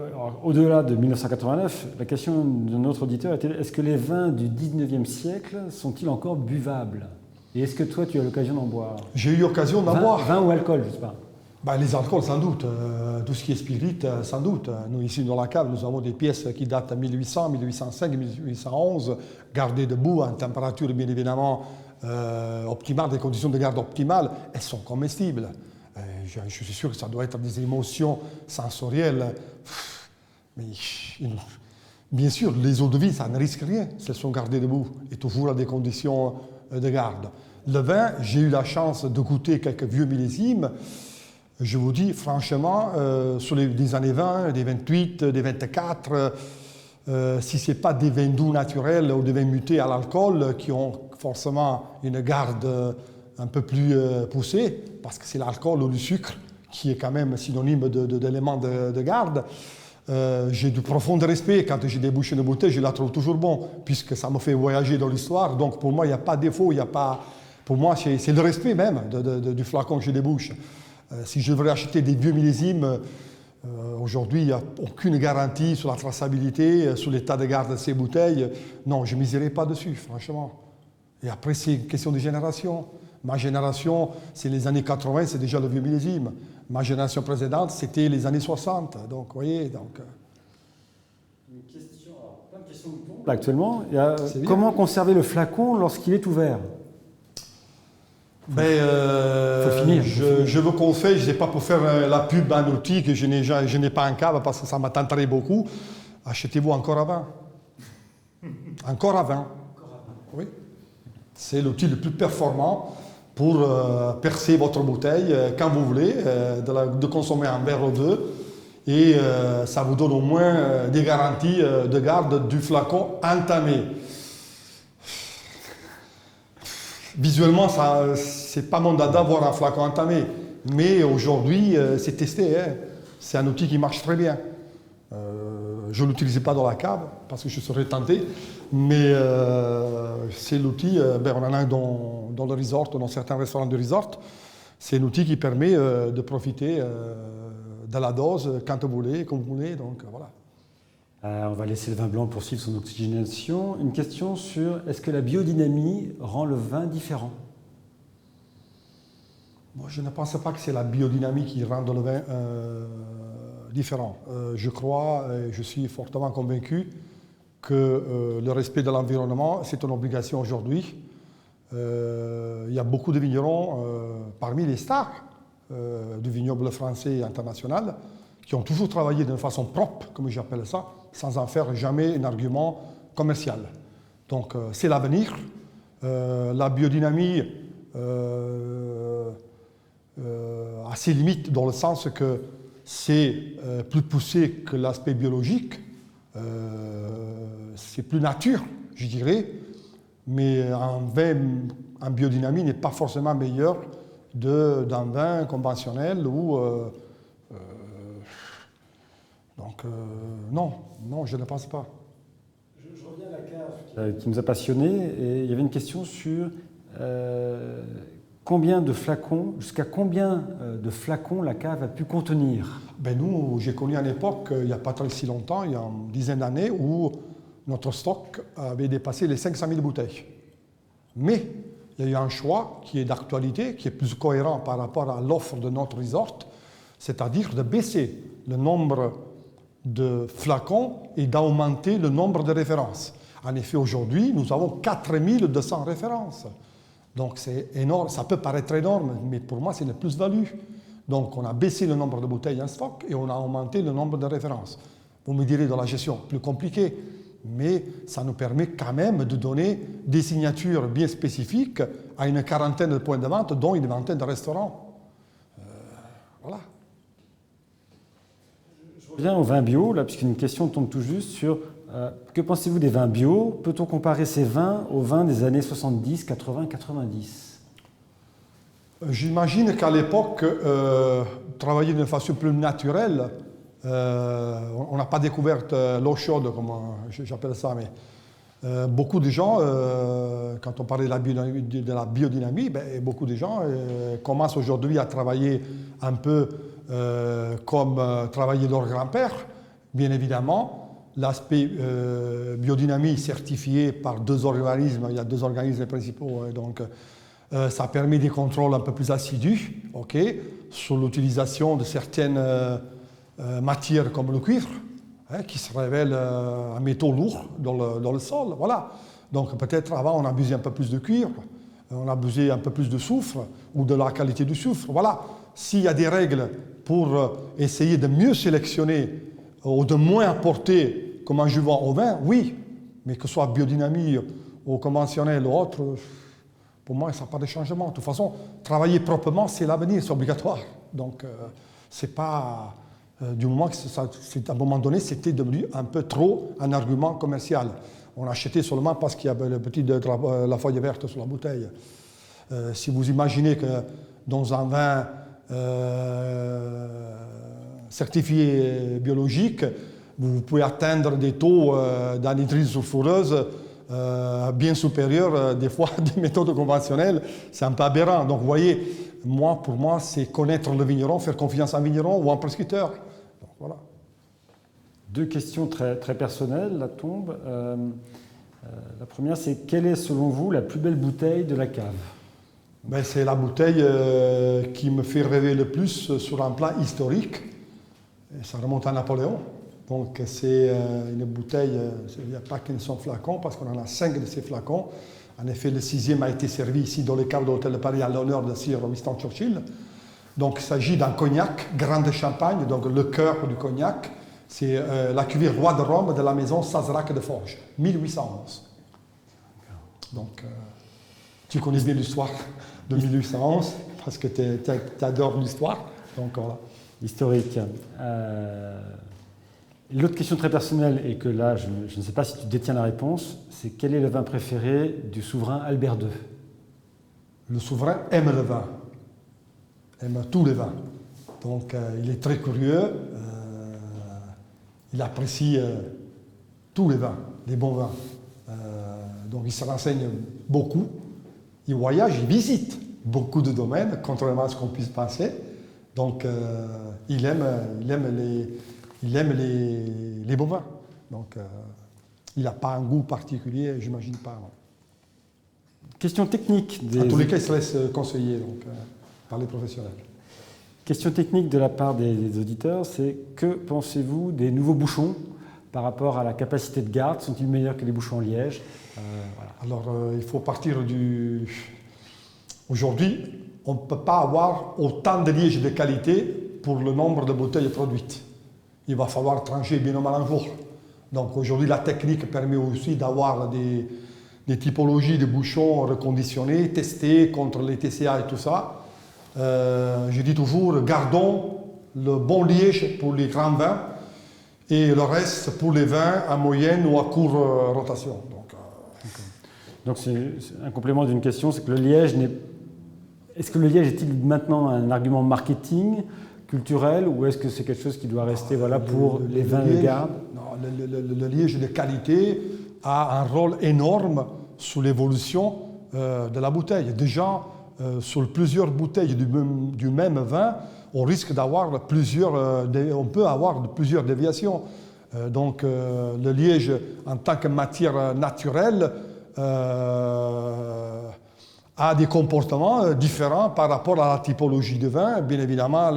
au-delà de 1989, la question de notre auditeur était, est-ce que les vins du 19e siècle sont-ils encore buvables? Et est-ce que toi, tu as l'occasion d'en boire? J'ai eu l'occasion d'en boire. Vin ou alcool, je sais pas. Ben, les alcools, sans doute. Tout ce qui est spirit, sans doute. Nous, ici, dans la cave, nous avons des pièces qui datent de 1800, 1805, 1811, gardées debout, en température, bien évidemment, optimale, des conditions de garde optimales. Elles sont comestibles. Je suis sûr que ça doit être des émotions sensorielles. Mais, bien sûr, les eaux de vie, ça ne risque rien si elles sont gardées debout et toujours à des conditions de garde. Le vin, j'ai eu la chance de goûter quelques vieux millésimes. Je vous dis, franchement, sur les années 20, des 28, des 24, si ce n'est pas des vins doux naturels ou des vins mutés à l'alcool qui ont forcément une garde un peu plus poussée, parce que c'est l'alcool ou le sucre qui est quand même synonyme d'éléments de garde, j'ai du profond respect. Quand j'ai débouché une bouteille, je la trouve toujours bon, puisque ça me fait voyager dans l'histoire. Donc pour moi, il n'y a pas de défaut, il n'y a pas... Pour moi, c'est le respect même du flacon que je débouche. Si je devrais acheter des vieux millésimes, aujourd'hui, il n'y a aucune garantie sur la traçabilité, sur l'état de garde de ces bouteilles. Non, je ne miserai pas dessus, franchement. Et après, c'est une question de génération. Ma génération, c'est les années 80, c'est déjà le vieux millésime. Ma génération précédente, c'était les années 60. Donc, vous voyez, donc... Une question, alors, plein de questions qui tombent. Actuellement, il y a, comment conserver le flacon lorsqu'il est ouvert? Faut finir. Je vous conseille, je ne sais pas pour faire la pub d'un outil que je n'ai pas en cave parce que ça m'attenterait beaucoup, achetez-vous un corps à vin. Un corps à vin. Oui. C'est l'outil le plus performant pour percer votre bouteille quand vous voulez, de consommer un verre ou deux. Et ça vous donne au moins des garanties de garde du flacon entamé. Visuellement, ce n'est pas mon dada voir un flacon entamé, mais aujourd'hui, c'est testé. Hein. C'est un outil qui marche très bien. Je ne l'utilisais pas dans la cave parce que je serais tenté, mais c'est l'outil, on en a un dans le resort, dans certains restaurants de resort. C'est un outil qui permet de profiter de la dose quand vous voulez, comme vous voulez. Donc, voilà. On va laisser le vin blanc poursuivre son oxygénation. Une question sur est-ce que la biodynamie rend le vin différent? Moi, je ne pense pas que c'est la biodynamie qui rend le vin différent. Je crois et je suis fortement convaincu que le respect de l'environnement, c'est une obligation aujourd'hui. Il y a beaucoup de vignerons parmi les stars du vignoble français et international qui ont toujours travaillé d'une façon propre, comme j'appelle ça, sans en faire jamais un argument commercial. Donc c'est l'avenir. La biodynamie a ses limites dans le sens que c'est plus poussé que l'aspect biologique, c'est plus nature, je dirais, mais un vin en biodynamie n'est pas forcément meilleur d'un vin conventionnel ou... donc non, je ne pense pas. Je reviens à la cave qui nous a passionnés et il y avait une question sur combien de flacons, jusqu'à combien de flacons la cave a pu contenir? Nous, j'ai connu une époque, il n'y a pas très si longtemps, il y a une dizaine d'années, où notre stock avait dépassé les 500 000 bouteilles. Mais il y a eu un choix qui est d'actualité, qui est plus cohérent par rapport à l'offre de notre resort, c'est-à-dire de baisser le nombre de flacons et d'augmenter le nombre de références. En effet, aujourd'hui, nous avons 4200 références. Donc c'est énorme, ça peut paraître énorme, mais pour moi c'est une plus-value. Donc on a baissé le nombre de bouteilles en stock et on a augmenté le nombre de références. Vous me direz dans la gestion, plus compliqué, mais ça nous permet quand même de donner des signatures bien spécifiques à une quarantaine de points de vente, dont une vingtaine de restaurants. Voilà. Je reviens au vin bio, là, puisqu'une question tombe tout juste sur que pensez-vous des vins bio? Peut-on comparer ces vins aux vins des années 70, 80, 90? J'imagine qu'à l'époque, travailler d'une façon plus naturelle, on n'a pas découvert l'eau chaude, comme j'appelle ça, mais beaucoup de gens, quand on parlait de la biodynamie, beaucoup de gens commencent aujourd'hui à travailler un peu comme travaillaient leurs grands-pères, bien évidemment. L'aspect biodynamie certifié par deux organismes, il y a deux organismes principaux, donc Ça permet des contrôles un peu plus assidus, sur l'utilisation de certaines matières comme le cuivre, qui se révèle un métaux lourd dans le sol. Voilà. Donc peut-être avant on abusait un peu plus de cuivre, on abusait un peu plus de soufre ou de la qualité du soufre. Voilà. S'il y a des règles pour essayer de mieux sélectionner ou de moins apporter comme un juvent au vin, oui. Mais que ce soit biodynamie ou conventionnel ou autre, pour moi, ça n'a pas de changement. De toute façon, travailler proprement, c'est l'avenir, c'est obligatoire. Donc, c'est pas... du moment que à un moment donné, c'était devenu un peu trop un argument commercial. On achetait seulement parce qu'il y avait la feuille verte sur la bouteille. Si vous imaginez que dans un vin certifié biologique, vous pouvez atteindre des taux d'anhydride sulfureuse bien supérieurs des fois des méthodes conventionnelles, c'est un peu aberrant. Donc vous voyez, pour moi, c'est connaître le vigneron, faire confiance à un vigneron ou à un prescripteur. Donc, voilà. Deux questions très, très personnelles, la tombe. La première, c'est quelle est selon vous la plus belle bouteille de la cave? C'est la bouteille qui me fait rêver le plus sur un plan historique. Et ça remonte à Napoléon. Donc c'est une bouteille, il n'y a pas qu'un seul flacon, parce qu'on en a 5 de ces flacons. En effet, le 6e a été servi ici dans les caves de l'Hôtel de Paris à l'honneur de Sir Winston Churchill. Donc il s'agit d'un cognac, Grand de Champagne, donc le cœur du cognac. C'est la cuvée Roi de Rome de la maison Sazerac de Forges, 1811. Donc tu connais bien l'histoire de 1811, parce que tu adores l'histoire. Donc voilà. Historique. L'autre question très personnelle, et que là, je ne sais pas si tu détiens la réponse, c'est quel est le vin préféré du souverain Albert II? Le souverain aime le vin, aime tous les vins. Donc il est très curieux, il apprécie tous les vins, les bons vins. Donc il se renseigne beaucoup, il voyage, il visite beaucoup de domaines, contrairement à ce qu'on puisse penser. Donc il aime les bons vins. Donc, il n'a pas un goût particulier, j'imagine pas. Non. Question technique. En tous les cas, il se laisse conseiller par les professionnels. Question technique de la part des auditeurs, c'est que pensez-vous des nouveaux bouchons par rapport à la capacité de garde? Sont-ils meilleurs que les bouchons en liège? Voilà. Alors, il faut partir du... Aujourd'hui, on ne peut pas avoir autant de lièges de qualité pour le nombre de bouteilles produites. Il va falloir trancher bien ou mal un jour. Donc aujourd'hui, la technique permet aussi d'avoir des typologies de bouchons reconditionnés, testés contre les TCA et tout ça. Je dis toujours, gardons le bon liège pour les grands vins et le reste pour les vins à moyenne ou à courte rotation. Donc c'est un complément d'une question, c'est que le liège n'est... Est-ce que le liège est-il maintenant un argument marketing, culturel, ou est-ce que c'est quelque chose qui doit rester pour les vins de garde? Non, le liège de qualité a un rôle énorme sur l'évolution de la bouteille. Déjà, sur plusieurs bouteilles du même vin, on risque d'avoir on peut avoir plusieurs déviations. Donc le liège, en tant que matière naturelle, a des comportements différents par rapport à la typologie de vin, bien évidemment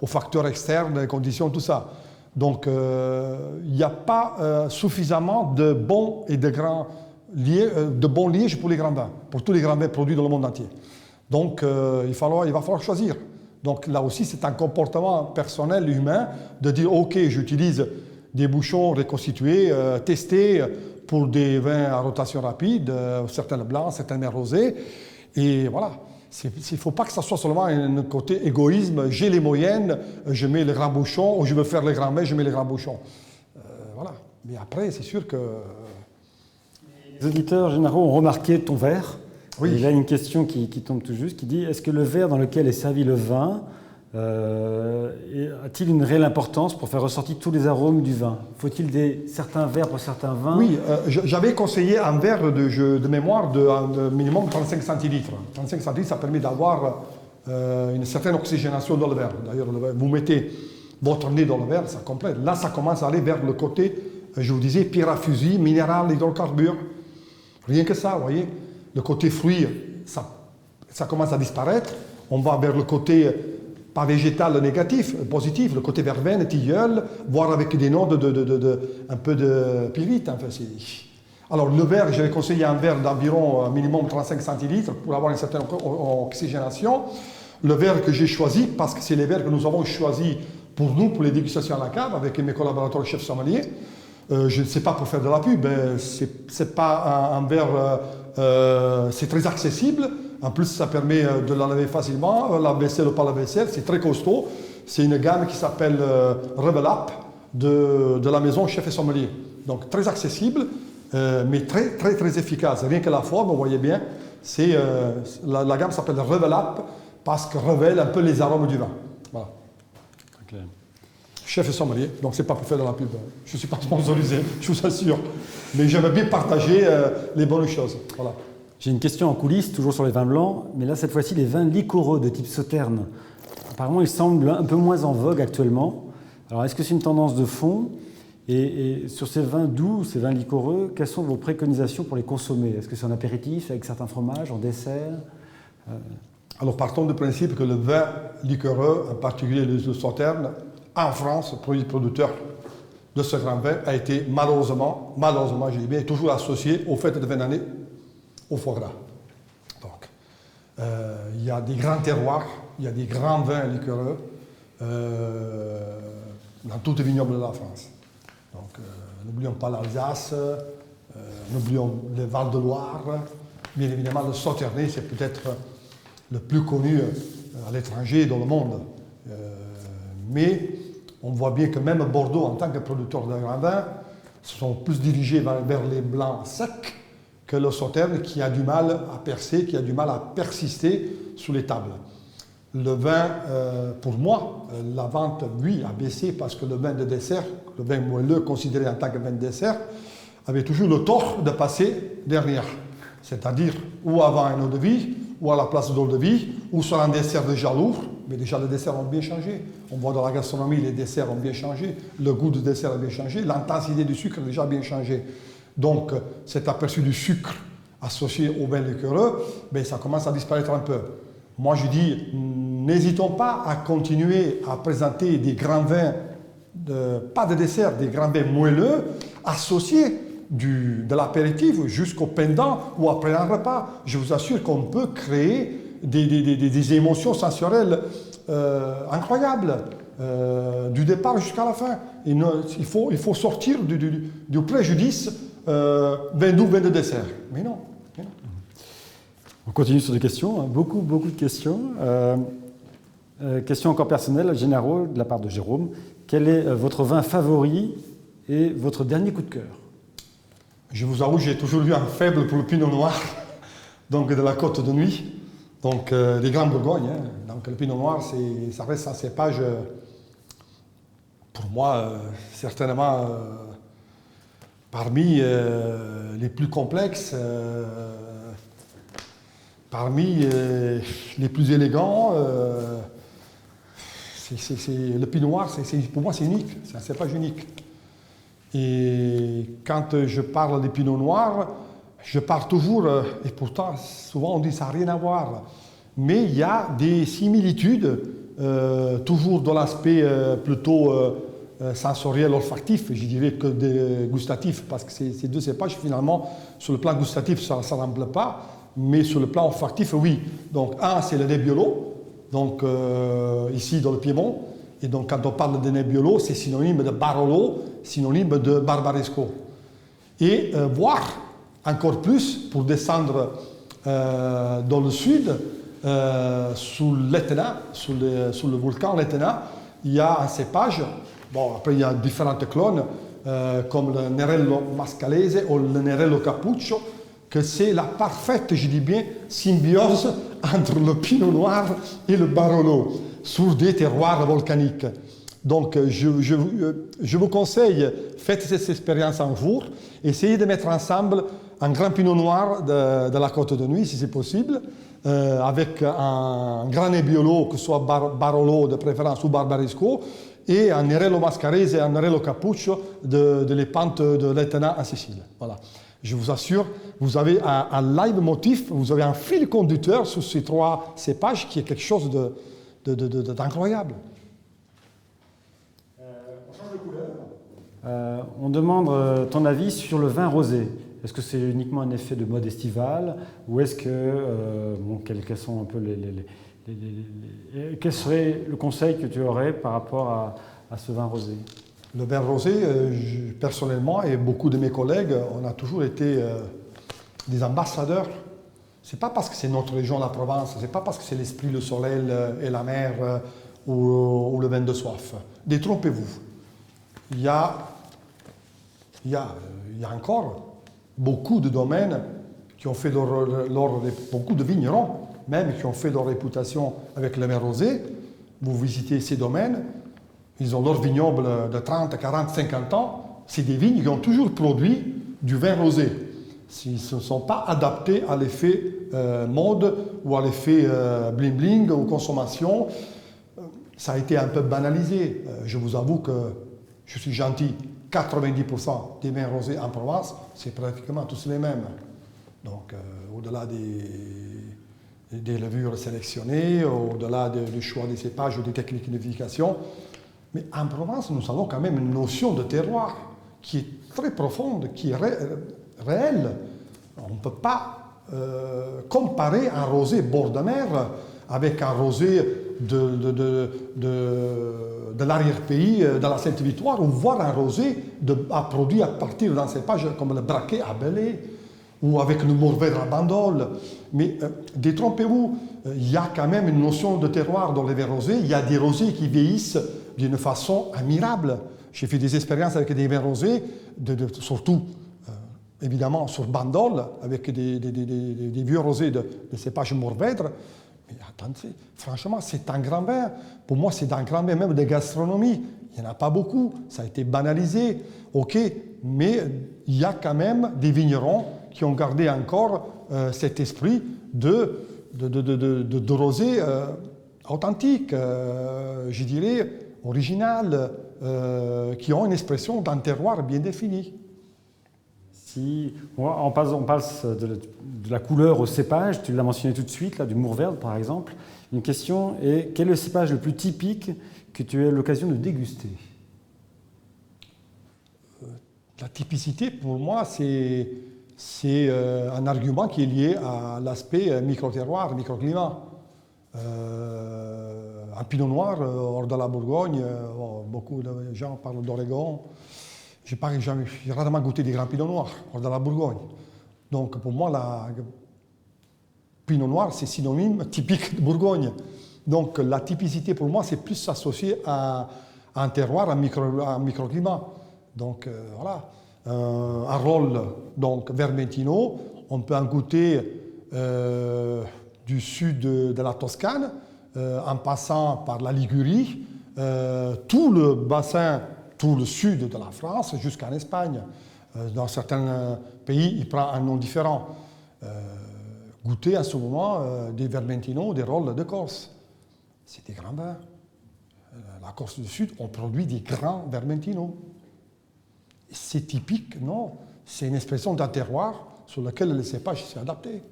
aux facteurs externes, les conditions, tout ça. Donc il n'y a pas suffisamment de bons et de bons lièges pour les grands vins, pour tous les grands vins produits dans le monde entier. Donc il va falloir choisir. Donc là aussi, c'est un comportement personnel, humain, de dire ok, j'utilise des bouchons reconstitués, testés pour des vins à rotation rapide, certains blancs, certains rosés. Et voilà, il ne faut pas que ça soit seulement un côté égoïsme, j'ai les moyennes, je mets les grands bouchons, ou je veux faire les grands vins, je mets les grands bouchons. Voilà. Mais après, c'est sûr que... Les auditeurs généraux ont remarqué ton verre. Oui. Et là, une question qui tombe tout juste, qui dit, est-ce que le verre dans lequel est servi le vin a-t-il une réelle importance pour faire ressortir tous les arômes du vin? Faut-il certains verres pour certains vins? Oui, j'avais conseillé un verre de mémoire de minimum 35 centilitres. 35 centilitres, ça permet d'avoir une certaine oxygénation dans le verre. D'ailleurs, vous mettez votre nez dans le verre, ça complète. Là, ça commence à aller vers le côté, je vous disais, pierre à fusil, minéral, hydrocarbures. Rien que ça, vous voyez. Le côté fruit, ça ça commence à disparaître. On va vers le côté pas végétal négatif, positif, le côté verveine, tilleul, voire avec des noms un peu de pyrite. Enfin, alors le verre, j'avais conseillé un verre d'environ minimum 35 centilitres pour avoir une certaine oxygénation. Le verre que j'ai choisi, parce que c'est les verres que nous avons choisis pour nous, pour les dégustations à la cave, avec mes collaborateurs chefs sommeliers. Je ne sais pas pour faire de la pub, c'est pas un verre, c'est très accessible. En plus, ça permet de la laver facilement, la vaisselle ou pas la vaisselle, c'est très costaud. C'est une gamme qui s'appelle Revel Up de la maison Chef et Sommelier. Donc très accessible, mais très, très, très efficace. Rien que la forme, vous voyez bien, la gamme s'appelle Revel Up parce que révèle un peu les arômes du vin. Voilà. Très clair. Chef et sommelier, donc c'est pas pour faire de la pub. Je ne suis pas sponsorisé, je vous assure. Mais j'aime bien partager les bonnes choses. Voilà. J'ai une question en coulisses, toujours sur les vins blancs, mais là, cette fois-ci, les vins liquoreux de type Sauterne. Apparemment, ils semblent un peu moins en vogue actuellement. Alors, est-ce que c'est une tendance de fond ? Et sur ces vins doux, ces vins liquoreux, quelles sont vos préconisations pour les consommer ? Est-ce que c'est en apéritif, avec certains fromages, en dessert ? Alors, partons du principe que le vin liquoreux, en particulier le Sauterne, en France, le producteur de ce grand vin, a été malheureusement, je dis bien, toujours associé au fait de fin d'année au foie gras. Donc, il y a des grands terroirs, il y a des grands vins liquoreux dans tous les vignobles de la France. Donc, n'oublions pas l'Alsace, n'oublions le Val-de-Loire, bien évidemment le Sauternais, c'est peut-être le plus connu à l'étranger dans le monde. Mais on voit bien que même Bordeaux, en tant que producteur de grand vin, sont plus dirigés vers les blancs secs que le Sauterne qui a du mal à percer, qui a du mal à persister sous les tables. Le vin, pour moi, la vente, oui, a baissé parce que le vin de dessert, le vin moelleux considéré en tant que vin de dessert, avait toujours le tort de passer derrière. C'est-à-dire ou avant un eau de vie, ou à la place d'eau de vie, ou sur un dessert déjà lourd. Mais déjà, les desserts ont bien changé. On voit dans la gastronomie, les desserts ont bien changé. Le goût du dessert a bien changé. L'intensité du sucre a déjà bien changé. Donc, cet aperçu du sucre associé au vin liquoreux, ben, ça commence à disparaître un peu. Moi, je dis, n'hésitons pas à continuer à présenter des grands vins, pas de dessert, des grands vins moelleux, associés de l'apéritif jusqu'au pendant ou après un repas. Je vous assure qu'on peut créer des émotions sensorielles incroyables, du départ jusqu'à la fin. Il faut sortir du préjudice vin doux, vin de dessert. Mais non. On continue sur des questions, hein. Beaucoup de questions. Question encore personnelle, généraux, de la part de Jérôme. Quel est votre vin favori et votre dernier coup de cœur ? Je vous avoue, j'ai toujours eu un faible pour le pinot noir, donc de la Côte de Nuit, donc des Grands Bourgognes. Hein. Donc le pinot noir, ça reste un cépage, pour moi, certainement parmi les plus complexes, parmi les plus élégants. Le pinot noir, pour moi, c'est unique, c'est un cépage unique. Et quand je parle des pinots noirs, je parle toujours, et pourtant souvent on dit ça n'a rien à voir, mais il y a des similitudes, toujours dans l'aspect plutôt sensoriel, olfactif, je dirais que gustatif, parce que ces deux cépages finalement, sur le plan gustatif ça ne s'assemble pas, mais sur le plan olfactif, oui. Donc un, c'est le Nebbiolo, donc ici dans le Piémont. Et donc, quand on parle de Nebbiolo, c'est synonyme de Barolo, synonyme de Barbaresco. Et voire encore plus, pour descendre dans le sud, sous l'Etna, sous le volcan l'Etna, il y a un cépage. Bon, après, il y a différentes clones, comme le Nerello Mascalese ou le Nerello Cappuccio, que c'est la parfaite, je dis bien, symbiose entre le Pinot Noir et le Barolo, sur des terroirs volcaniques. Donc, je vous conseille, faites cette expérience un jour, essayez de mettre ensemble un grand Pinot Noir de la Côte de Nuit, si c'est possible, avec un grand Nebbiolo, que ce soit Barolo de préférence ou Barbaresco, et un Nerello Mascarese et un Nerello Cappuccio de les pentes de l'Etna en Sicile. Voilà. Je vous assure, vous avez un leitmotiv, vous avez un fil conducteur sur ces 3 cépages qui est quelque chose d'incroyable. On change de couleur. On demande ton avis sur le vin rosé. Est-ce que c'est uniquement un effet de mode estival ou est-ce que, quels sont un peu quel serait le conseil que tu aurais par rapport à ce vin rosé? Le vin rosé, personnellement, et beaucoup de mes collègues, on a toujours été des ambassadeurs. Ce n'est pas parce que c'est notre région, la Provence, ce n'est pas parce que c'est l'esprit, le soleil et la mer ou le vin de soif. Détrompez-vous. Il y a encore beaucoup de domaines qui ont fait beaucoup de vignerons, même qui ont fait leur réputation avec le vin rosé. Vous visitez ces domaines, ils ont leur vignoble de 30, 40, 50 ans. C'est des vignes qui ont toujours produit du vin rosé. Ils ne se sont pas adaptés à l'effet mode ou à l'effet bling-bling ou consommation. Ça a été un peu banalisé. Je vous avoue que je suis gentil. 90% des vins rosés en Provence, c'est pratiquement tous les mêmes. Donc, au-delà des levures sélectionnées, au-delà du choix des cépages ou des techniques de vinification, mais en Provence, nous avons quand même une notion de terroir qui est très profonde, qui est réelle. On ne peut pas comparer un rosé bord de mer avec un rosé de l'arrière-pays, de la Sainte-Victoire, ou voir un rosé produit à partir d'un cépage comme le braquet à Belley, ou avec le Mourvèdre à Bandol. Mais détrompez-vous, il y a quand même une notion de terroir dans les vins rosés. Il y a des rosés qui vieillissent d'une façon admirable. J'ai fait des expériences avec des vins rosés, surtout évidemment sur Bandol, avec des vieux rosés de cépage Mourvèdre. Mais attendez, franchement, c'est un grand vin. Pour moi, c'est un grand vin même de gastronomie. Il n'y en a pas beaucoup, ça a été banalisé, ok, mais il y a quand même des vignerons qui ont gardé encore cet esprit de rosé authentique, je dirais original, qui ont une expression d'un terroir bien défini. Si on passe de la couleur au cépage, tu l'as mentionné tout de suite, là, du Mourvèdre par exemple. Une question est, quel est le cépage le plus typique que tu as eu l'occasion de déguster? La typicité, pour moi, c'est un argument qui est lié à l'aspect micro-terroir, microclimat. Un pinot noir hors de la Bourgogne, beaucoup de gens parlent d'Oregon. J'ai rarement goûté des grands pinots noirs hors de la Bourgogne. Donc pour moi, le pinot noir, c'est synonyme typique de Bourgogne. Donc la typicité pour moi, c'est plus associé à un terroir, à un microclimat. Donc voilà, un rôle donc Vermentino, on peut en goûter du sud de la Toscane, en passant par la Ligurie, tout le bassin, tout le sud de la France jusqu'en Espagne. Dans certains pays, il prend un nom différent. Goûter à ce moment des Vermentino, des rôles de Corse. C'est des grands vins. La Corse du Sud, on produit des grands Vermentino. C'est typique, non? C'est une expression d'un terroir sur lequel le cépage s'est adapté.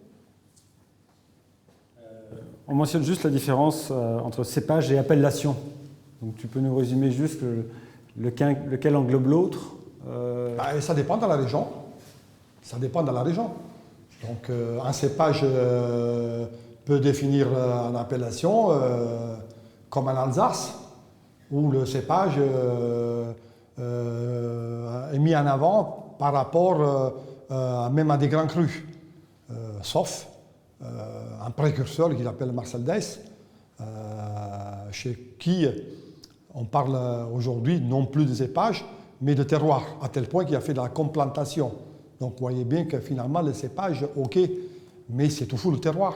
On mentionne juste la différence entre cépage et appellation. Donc tu peux nous résumer juste lequel englobe l'autre? Ça dépend de la région. Ça dépend de la région. Donc un cépage peut définir une appellation comme en Alsace, où le cépage est mis en avant par rapport même à des grands crus, sauf un précurseur qu'il appelle Marcel Dess, chez qui on parle aujourd'hui non plus de cépage, mais de terroir, à tel point qu'il a fait de la complantation. Donc vous voyez bien que finalement le cépage, ok, mais c'est toujours le terroir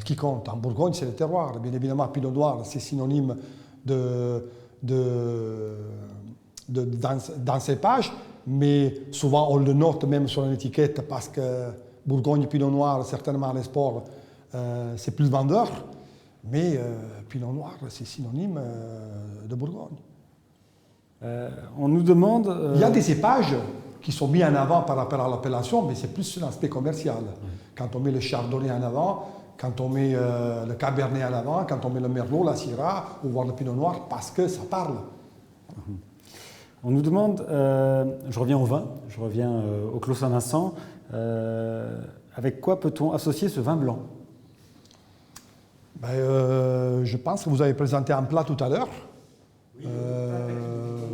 qui compte. En Bourgogne, c'est le terroir. Bien évidemment, Pinot Noir, c'est synonyme d'un cépage, mais souvent on le note même sur l'étiquette parce que Bourgogne, Pinot Noir, certainement les sports, c'est plus vendeur, mais Pinot Noir, c'est synonyme de Bourgogne. On nous demande... Il y a des cépages qui sont mis en avant par rapport à l'appellation, mais c'est plus l'aspect commercial. Quand on met le chardonnay en avant, quand on met le cabernet en avant, quand on met le merlot, la syrah, ou voir le pinot noir, parce que ça parle. On nous demande, je reviens au vin, je reviens au Clos Saint-Vincent, avec quoi peut-on associer ce vin blanc? Je pense que vous avez présenté un plat tout à l'heure.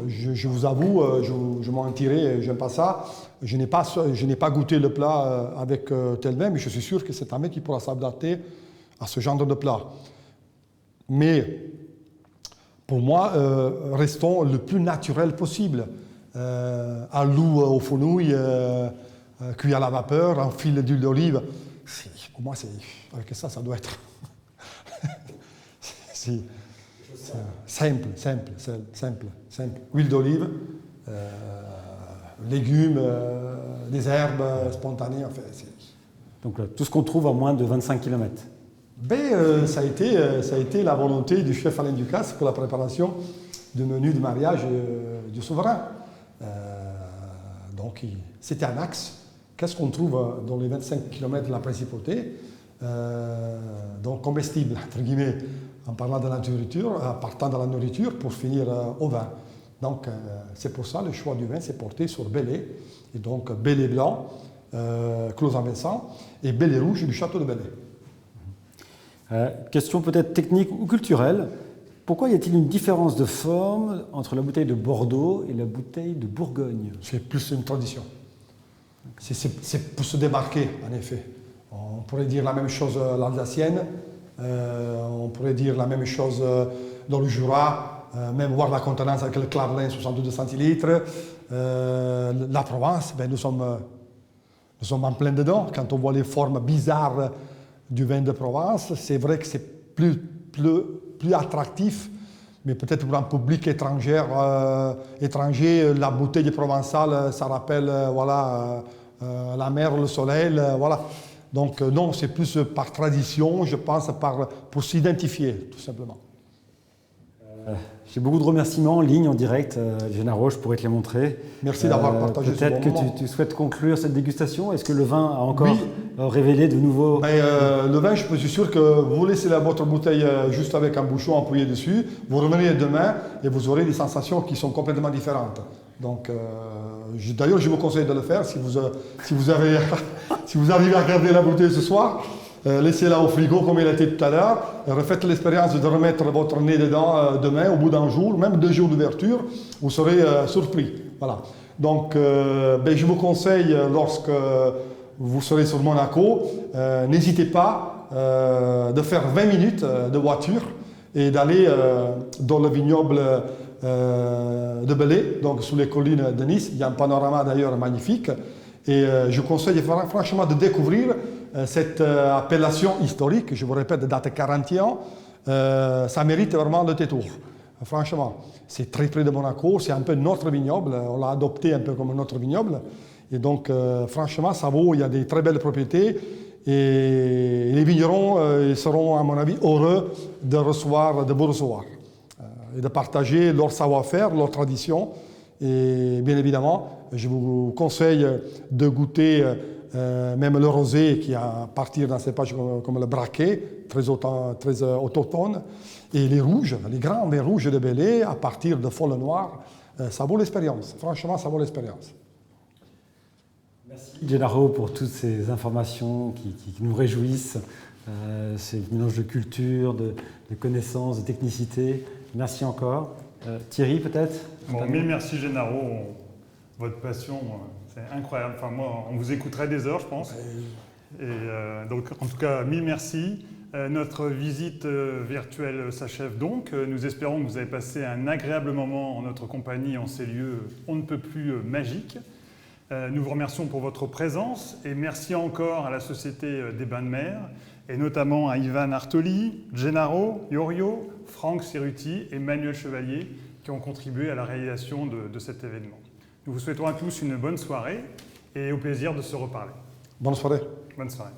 Je vous avoue, je mentirais, j'aime pas ça. Je n'ai pas goûté le plat avec tel vin, mais je suis sûr que c'est un mec qui pourra s'adapter à ce genre de plat. Mais pour moi, restons le plus naturel possible. Un loup aux fenouilles, cuit à la vapeur, un fil d'huile d'olive. Pour moi, avec ça doit être simple. Huile d'olive, légumes, des herbes spontanées. Enfin, donc là, tout ce qu'on trouve à moins de 25 km. Ça a été la volonté du chef Alain Ducasse pour la préparation du menu de mariage du souverain. Donc c'était un axe. Qu'est-ce qu'on trouve dans les 25 km de la principauté? Donc comestible, entre guillemets, en parlant de la nourriture, partant de la nourriture pour finir au vin. Donc c'est pour ça le choix du vin s'est porté sur Bellay, et donc Bellay blanc, Clos Saint-Vincent, et Bellay rouge du château de Bellay. Question peut-être technique ou culturelle. Pourquoi y a-t-il une différence de forme entre la bouteille de Bordeaux et la bouteille de Bourgogne? C'est plus une tradition. C'est pour se démarquer, en effet. On pourrait dire la même chose l'Alsacienne, on pourrait dire la même chose dans le Jura, même voir la contenance avec le Clavelin 62 centilitres. La Provence, nous sommes en plein dedans. Quand on voit les formes bizarres du vin de Provence, c'est vrai que c'est plus attractif, mais peut-être pour un public étranger, la bouteille provençale, ça rappelle la mer, le soleil, voilà. Donc non, c'est plus par tradition, je pense, pour s'identifier, tout simplement. J'ai beaucoup de remerciements en ligne, en direct. Gennaro, je pourrais te les montrer. Merci d'avoir partagé ce bon moment. Peut-être que tu souhaites conclure cette dégustation. Est-ce que le vin a encore révélé de nouveaux... Le vin, je suis sûr que vous laissez votre bouteille juste avec un bouchon appuyé dessus. Vous revenez demain et vous aurez des sensations qui sont complètement différentes. Donc, d'ailleurs, je vous conseille de le faire si vous arrivez à garder la bouteille ce soir. Laissez-la au frigo comme il a été tout à l'heure. Refaites l'expérience de remettre votre nez dedans demain, au bout d'un jour, même 2 jours d'ouverture, vous serez surpris. Voilà. Donc, je vous conseille, lorsque vous serez sur Monaco, n'hésitez pas de faire 20 minutes de voiture et d'aller dans le vignoble de Bellay, donc sous les collines de Nice. Il y a un panorama d'ailleurs magnifique. Et je conseille franchement de découvrir cette appellation historique, je vous répète, de date 41, ça mérite vraiment le détour. Franchement, c'est très près de Monaco, c'est un peu notre vignoble, on l'a adopté un peu comme notre vignoble. Et donc, franchement, ça vaut, il y a des très belles propriétés. Et les vignerons ils seront, à mon avis, heureux de vous recevoir. Et de partager leur savoir-faire, leur tradition. Et bien évidemment, je vous conseille de goûter même le rosé qui a à partir d'un cépage comme le braquet, très autochtone, et les rouges, les grands vins rouges de Bellay à partir de Folle Noire. Ça vaut l'expérience, franchement, ça vaut l'expérience. Merci Gennaro pour toutes ces informations qui nous réjouissent, ces mélanges de culture, de connaissances, de technicité. Merci encore. Thierry, peut-être? Mille merci Gennaro, votre passion, c'est incroyable. Enfin, moi, on vous écouterait des heures, je pense. Et donc, en tout cas, mille merci. Notre visite virtuelle s'achève donc. Nous espérons que vous avez passé un agréable moment en notre compagnie en ces lieux on ne peut plus magiques. Nous vous remercions pour votre présence et merci encore à la Société des Bains de Mer et notamment à Ivan Artoli, Gennaro, Iorio, Franck Cerutti et Manuel Chevalier qui ont contribué à la réalisation de cet événement. Nous vous souhaitons à tous une bonne soirée et au plaisir de se reparler. Bonne soirée. Bonne soirée.